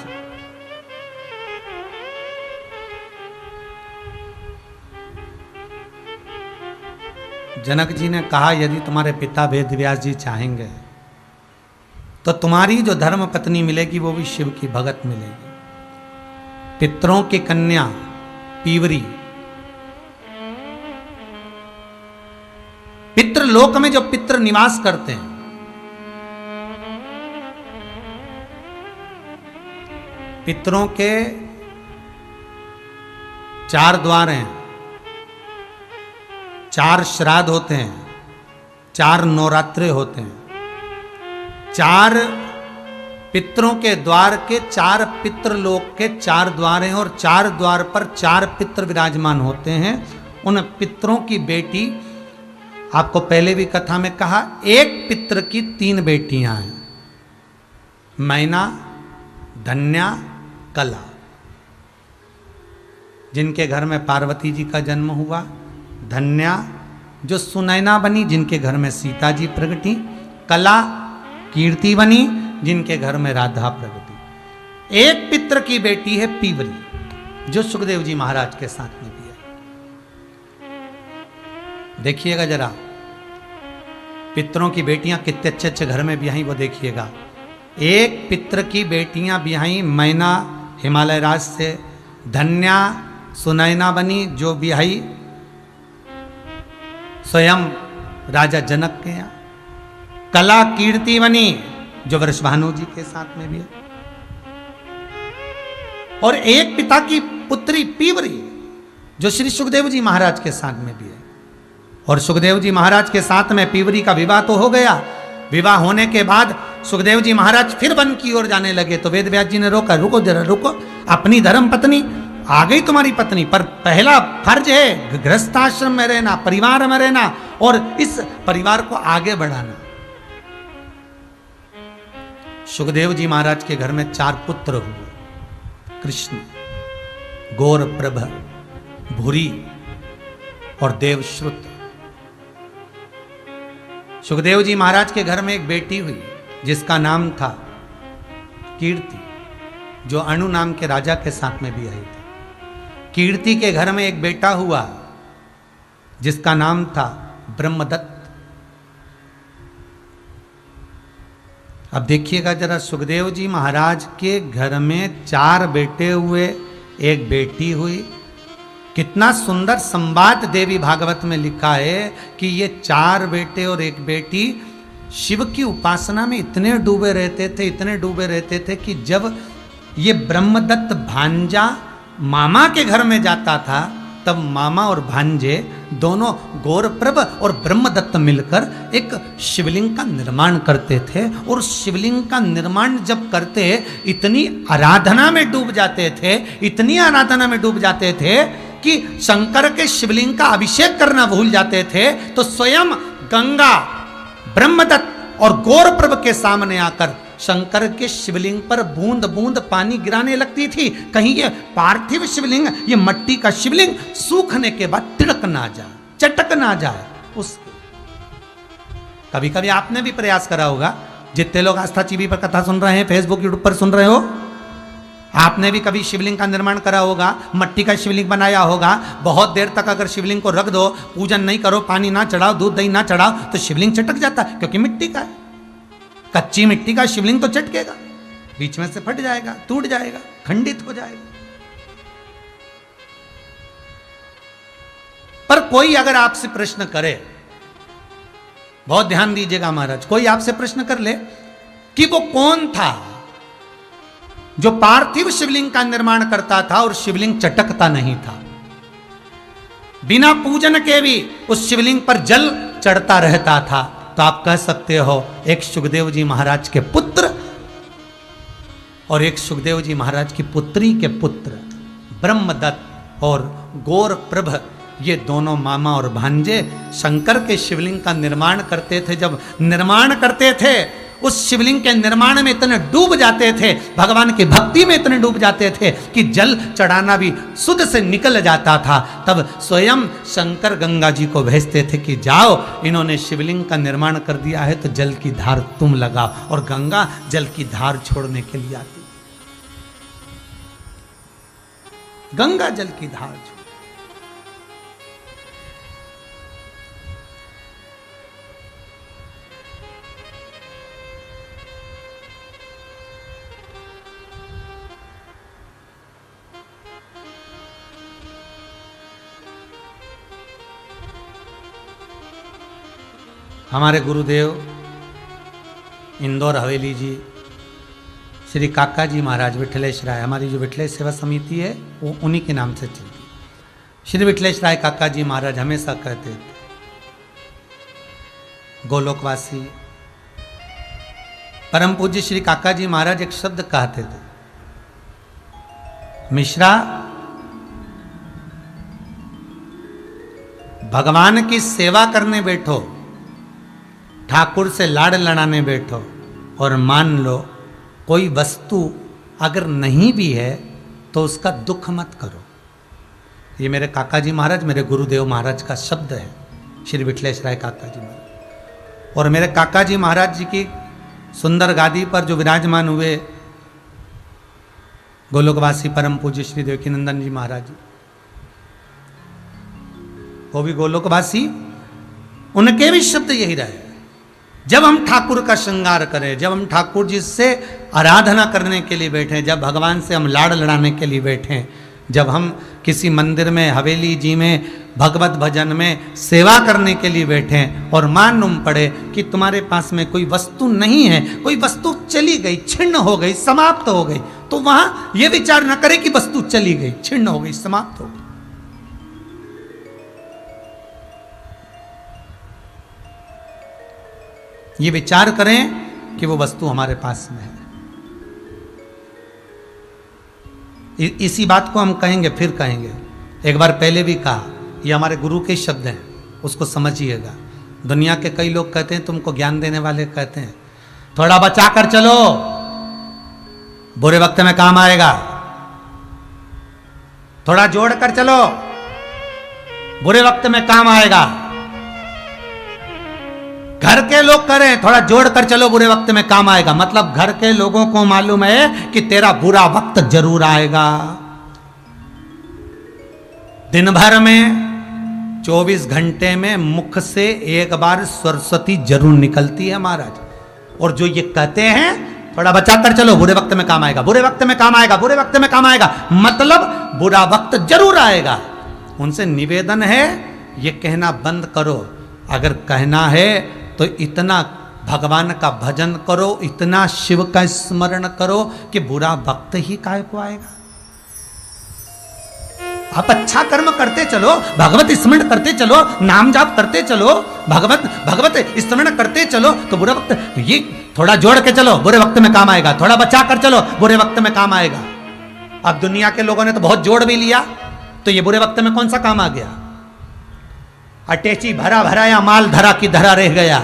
जनक जी ने कहा यदि तुम्हारे पिता वेद व्यास जी चाहेंगे तो तुम्हारी जो धर्म पत्नी मिलेगी वो भी शिव की भगत मिलेगी। पितरों की कन्या पीवरी, पितृलोक में जो पितृ निवास करते हैं, पितरों के 4 द्वार हैं, 4 श्राद्ध होते हैं, 4 नवरात्रे होते हैं। 4 पितरों के द्वार के 4 पितृलोक के 4 द्वार हैं और 4 द्वार पर 4 पितृ विराजमान होते हैं। उन पितरों की बेटी, आपको पहले भी कथा में कहा, एक पितृ की 3 बेटियां हैं, मैना, धन्या, कला। जिनके घर में पार्वती जी का जन्म हुआ, धन्या जो सुनैना बनी जिनके घर में सीता जी प्रगटी, कला कीर्ति बनी जिनके घर में राधा प्रगटी। एक पितृ की बेटी है पीवरी जो सुखदेव जी महाराज के साथ में भी है। देखिएगा जरा पितरों की बेटियां कितने अच्छे अच्छे घर में ब्याही, वो देखिएगा। एक पितृ की बेटियां ब्याही, मैना हिमालय राज से, धन्या सुनैना बनी जो ब्याही स्वयं राजा जनक के यहाँ, कला कीर्ति बनी जो वृषभानु जी के साथ में भी है, और एक पिता की पुत्री पीवरी जो श्री सुखदेव जी महाराज के साथ में भी है। और सुखदेव जी महाराज के साथ में पीवरी का विवाह तो हो गया। विवाह होने के बाद सुखदेव जी महाराज फिर वन की ओर जाने लगे तो वेद व्यास जी ने रोका, रुको जरा रुको, अपनी धर्म पत्नी आ गई तुम्हारी पत्नी, पर पहला फर्ज है गृहस्थाश्रम में रहना, परिवार में रहना और इस परिवार को आगे बढ़ाना। सुखदेव जी महाराज के घर में 4 पुत्र हुए, कृष्ण, गौरप्रभ, भूरी और देवश्रुत। सुखदेव जी महाराज के घर में एक बेटी हुई जिसका नाम था कीर्ति, जो अनु नाम के राजा के साथ में भी आई थी। कीर्ति के घर में एक बेटा हुआ जिसका नाम था ब्रह्मदत्त। अब देखिएगा जरा, सुखदेव जी महाराज के घर में 4 बेटे हुए, एक बेटी हुई। कितना सुंदर संवाद देवी भागवत में लिखा है कि ये 4 बेटे और एक बेटी शिव की उपासना में इतने डूबे रहते थे, इतने डूबे रहते थे कि जब ये ब्रह्मदत्त भांजा मामा के घर में जाता था तब मामा और भांजे दोनों गौरप्रभ और ब्रह्मदत्त मिलकर एक शिवलिंग का निर्माण करते थे। और शिवलिंग का निर्माण जब करते इतनी आराधना में डूब जाते थे, इतनी आराधना में डूब जाते थे कि शंकर के शिवलिंग का अभिषेक करना भूल जाते थे। तो स्वयं गंगा ब्रह्मदत्त और गौरप्रभ के सामने आकर शंकर के शिवलिंग पर बूंद बूंद पानी गिराने लगती थी, कहीं ये पार्थिव शिवलिंग, ये मट्टी का शिवलिंग सूखने के बाद तिड़क ना जाए, चटक ना जाए उसके। कभी कभी आपने भी प्रयास करा होगा, जितने लोग आस्था टीवी पर कथा सुन रहे हैं, फेसबुक यूट्यूब पर सुन रहे हो, आपने भी कभी शिवलिंग का निर्माण करा होगा, मट्टी का शिवलिंग बनाया होगा। बहुत देर तक अगर शिवलिंग को रख दो, पूजन नहीं करो, पानी ना चढ़ाओ, दूध दही ना चढ़ाओ, तो शिवलिंग चटक जाता है, क्योंकि मिट्टी का है। कच्ची मिट्टी का शिवलिंग तो चटकेगा, बीच में से फट जाएगा, टूट जाएगा, खंडित हो जाएगा। पर कोई अगर आपसे प्रश्न करे, बहुत ध्यान दीजिएगा महाराज, कोई आपसे प्रश्न कर ले कि वो कौन था जो पार्थिव शिवलिंग का निर्माण करता था और शिवलिंग चटकता नहीं था, बिना पूजन के भी उस शिवलिंग पर जल चढ़ता रहता था, तो आप कह सकते हो एक सुखदेव जी महाराज के पुत्र और एक सुखदेव जी महाराज की पुत्री के पुत्र ब्रह्मदत्त और गौरप्रभ, ये दोनों मामा और भांजे शंकर के शिवलिंग का निर्माण करते थे। जब निर्माण करते थे उस शिवलिंग के निर्माण में इतने डूब जाते थे, भगवान की भक्ति में इतने डूब जाते थे कि जल चढ़ाना भी सुध से निकल जाता था। तब स्वयं शंकर गंगा जी को भेजते थे कि जाओ, इन्होंने शिवलिंग का निर्माण कर दिया है तो जल की धार तुम लगाओ, और गंगा जल की धार छोड़ने के लिए आती, गंगा जल की धार छोड़। हमारे गुरुदेव इंदौर हवेली जी श्री काका जी महाराज विठलेश राय, हमारी जो विठलेश सेवा समिति है वो उन्हीं के नाम से चलती। श्री विठलेश राय काका जी महाराज हमेशा कहते थे, गोलोकवासी परम पूज्य श्री काका जी महाराज एक शब्द कहते थे, मिश्रा भगवान की सेवा करने बैठो, ठाकुर से लाड़ लड़ाने बैठो और मान लो कोई वस्तु अगर नहीं भी है तो उसका दुख मत करो। ये मेरे काका जी महाराज, मेरे गुरुदेव महाराज का शब्द है, श्री विठलेश राय काका जी महाराज। और मेरे काका जी महाराज जी की सुंदर गादी पर जो विराजमान हुए गोलोकवासी परम पूज्य श्री देवकीनंदन जी महाराज जी, वो भी गोलोकवासी, उनके भी शब्द यही रहे। जब हम ठाकुर का श्रृंगार करें, जब हम ठाकुर जी से आराधना करने के लिए बैठे, जब भगवान से हम लाड़ लड़ाने के लिए बैठे, जब हम किसी मंदिर में, हवेली जी में, भगवत भजन में सेवा करने के लिए बैठे और मालूम पड़े कि तुम्हारे पास में कोई वस्तु नहीं है, कोई वस्तु चली गई, छिन्न हो गई, समाप्त हो गई, तो वहां यह विचार न करें कि वस्तु चली गई, छिन्न हो गई, समाप्त हो गई। ये विचार करें कि वो वस्तु हमारे पास में है। इसी बात को हम कहेंगे, फिर कहेंगे, एक बार पहले भी कहा, ये हमारे गुरु के शब्द हैं, उसको समझिएगा। दुनिया के कई लोग कहते हैं, तुमको ज्ञान देने वाले कहते हैं थोड़ा बचा कर चलो, बुरे वक्त में काम आएगा, थोड़ा जोड़ कर चलो, बुरे वक्त में काम आएगा। घर के लोग करें थोड़ा जोड़ कर चलो, बुरे वक्त में काम आएगा, मतलब घर के लोगों को मालूम है कि तेरा बुरा वक्त जरूर आएगा। दिन भर में 24 घंटे में मुख से एक बार सरस्वती जरूर निकलती है महाराज। और जो ये कहते हैं थोड़ा बचा कर चलो, बुरे वक्त में काम आएगा, बुरे वक्त में काम आएगा, बुरे वक्त में काम आएगा, मतलब बुरा वक्त जरूर आएगा। उनसे निवेदन है ये कहना बंद करो। अगर कहना है तो इतना भगवान का भजन करो, इतना शिव का स्मरण करो कि बुरा वक्त ही काय को आएगा। आप अच्छा कर्म करते चलो, भगवत स्मरण करते चलो, नाम जाप करते चलो, भगवत स्मरण करते चलो, तो बुरा वक्त, ये थोड़ा जोड़ के चलो, बुरे वक्त में काम आएगा, थोड़ा बचा कर चलो, बुरे वक्त में काम आएगा। अब दुनिया के लोगों ने तो बहुत जोड़ भी लिया, तो ये बुरे वक्त में कौन सा काम आ गया? अटैची भरा भराया माल धरा की धरा रह गया,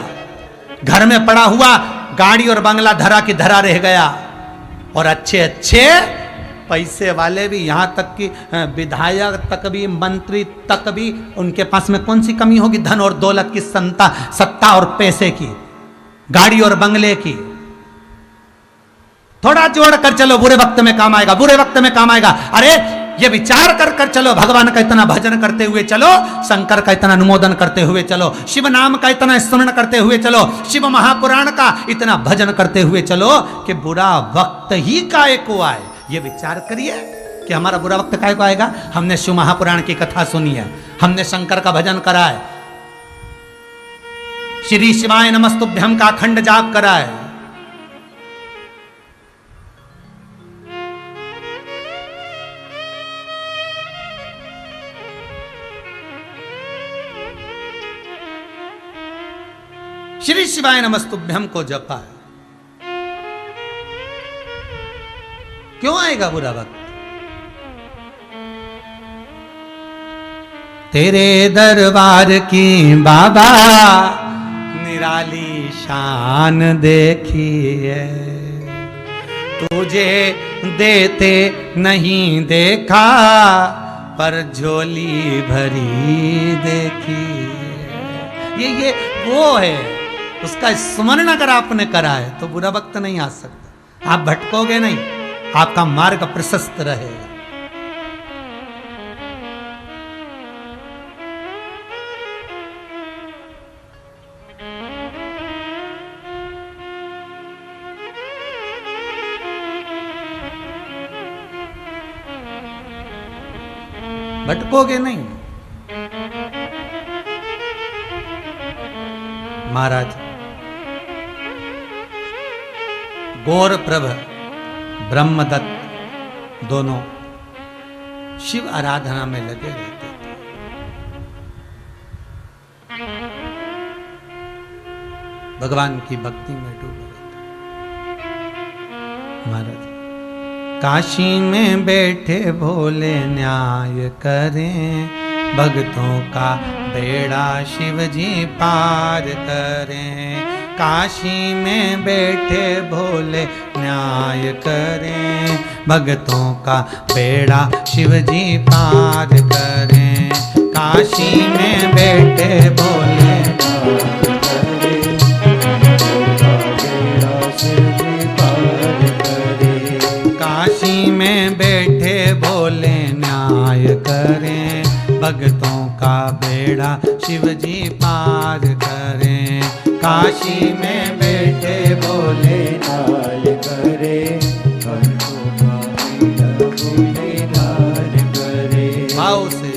घर में पड़ा हुआ गाड़ी और बंगला धरा की धरा रह गया, और अच्छे अच्छे पैसे वाले भी, यहां तक कि विधायक तक भी, मंत्री तक भी, उनके पास में कौन सी कमी होगी? धन और दौलत की, सत्ता और पैसे की, गाड़ी और बंगले की। थोड़ा जोड़ कर चलो, बुरे वक्त में काम आएगा, बुरे वक्त में काम आएगा। अरे ये विचार कर चलो, भगवान का इतना भजन करते हुए चलो, शंकर का इतना अनुमोदन करते हुए चलो, शिव नाम का इतना स्मरण करते हुए चलो, शिव महापुराण का इतना भजन करते हुए चलो कि बुरा वक्त ही काय को आए। ये विचार करिए कि हमारा बुरा वक्त काय को आएगा। हमने शिव महापुराण की कथा सुनी है, हमने शंकर का भजन करा है, श्री शिवाय नमस्तुभ्यम का अखंड जाप करा है। श्री शिवाय नमस्तुभ्यम को जपा है। क्यों आएगा बुरा वक्त? तेरे दरबार की बाबा निराली शान देखी है, तुझे देते नहीं देखा पर झोली भरी देखी है। ये वो है, उसका स्मरण अगर आपने करा है तो बुरा वक्त नहीं आ सकता। आप भटकोगे नहीं, आपका मार्ग प्रशस्त रहेगा। भटकोगे नहीं। महाराज गौरप्रभ ब्रह्मदत्त दोनों शिव आराधना में लगे रहते थे। भगवान की भक्ति में डूबे रहते। महाराज काशी में बैठे भोले न्याय करें, भक्तों का बेड़ा शिव जी पार करें। काशी में बैठे भोले न्याय करें, भक्तों का बेड़ा शिव जी पार करें। काशी में बैठे भोले काशी में बैठे भोले न्याय करें, भक्तों का बेड़ा शिव जी पार करें। काशी में बैठे भोले न्याय करें, भक्तों का बेड़ा भोले पार करें। भाव से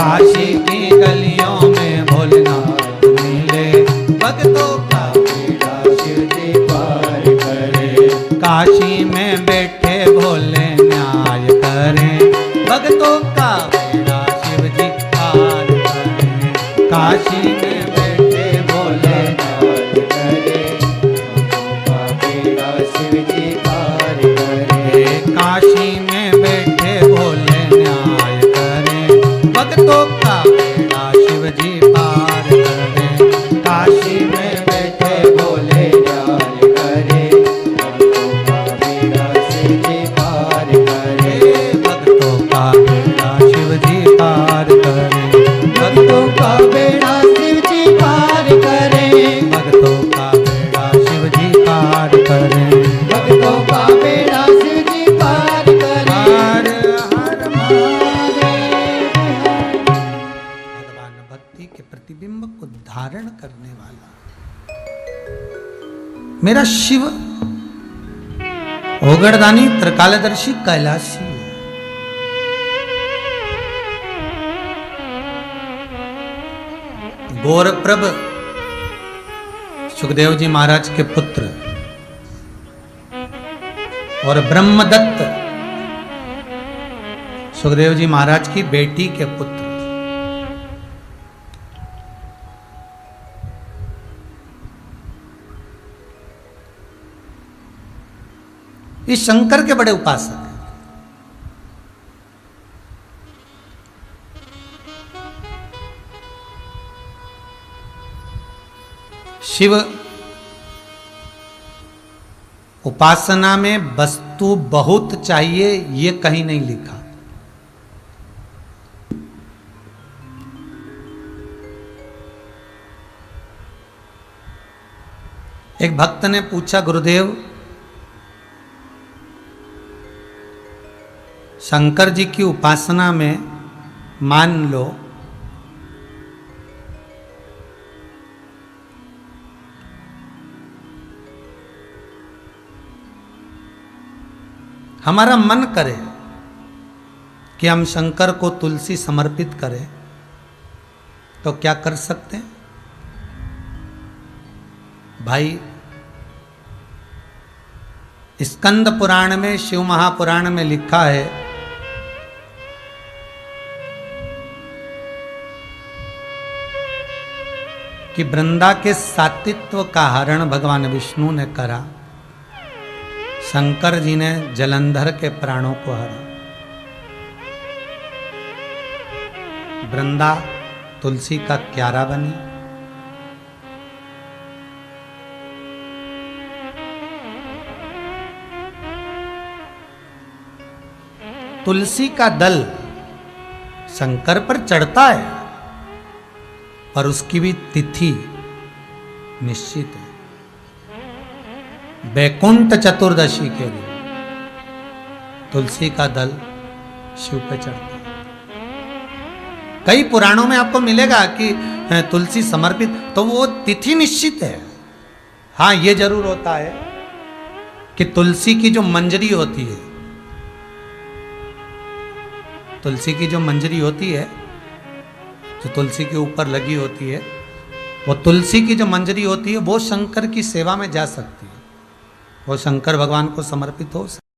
काशी की गलियों में भोलेनाथ मिले, भक्तों का बेड़ा शिव जी पार करे। काशी में बैठे भोले न्याय करें, भक्तों का बेड़ा शिव जी पार करें। काशी में बैठे भोले नाथ करे, भक्तों का बेड़ा शिव जी पार करे। काशी में बैठे भोले न्याय करें, भक्तों का बेड़ा शिव जी पार करें। काशी में बैठे भोले न्याय करे, भक्तों का बेड़ा शिव जी पार करे। भक्तों का बेड़ा शिव जी पार करें, भक्तों का बेड़ा शिव जी पार करे। भक्तों का बेड़ा शिव जी पार करें। भक्तों का बेड़ा शिव जी पार करे। हर हर महादेव। भगवान भक्ति के प्रतिबिंब को धारण करने वाला मेरा शिव ओगड़दानी त्रिकालदर्शी कैलाशी है। गौरप्रभ सुखदेव जी महाराज के पुत्र और ब्रह्मदत्त सुखदेव जी महाराज की बेटी के पुत्र। ये शंकर के बड़े उपासक हैं। शिव उपासना में वस्तु बहुत चाहिए ये कहीं नहीं लिखा। एक भक्त ने पूछा, गुरुदेव शंकर जी की उपासना में मान लो हमारा मन करे कि हम शंकर को तुलसी समर्पित करें तो क्या कर सकते हैं? भाई स्कंद पुराण में, शिव महापुराण में लिखा है कि वृंदा के सात्वित्व का हरण भगवान विष्णु ने करा, शंकर जी ने जलंधर के प्राणों को हरा। वृंदा तुलसी का क्यारा बनी। तुलसी का दल शंकर पर चढ़ता है पर उसकी भी तिथि निश्चित है, वैकुंठ चतुर्दशी के दिन तुलसी का दल शिव पे चढ़ता है। कई पुराणों में आपको मिलेगा कि तुलसी समर्पित, तो वो तिथि निश्चित है। हाँ, ये जरूर होता है कि तुलसी की जो मंजरी होती है, तुलसी की जो मंजरी होती है, जो तुलसी के ऊपर लगी होती है, वो तुलसी की जो मंजरी होती है वो शंकर की सेवा में जा सकती है, वो शंकर भगवान को समर्पित हो सकती है।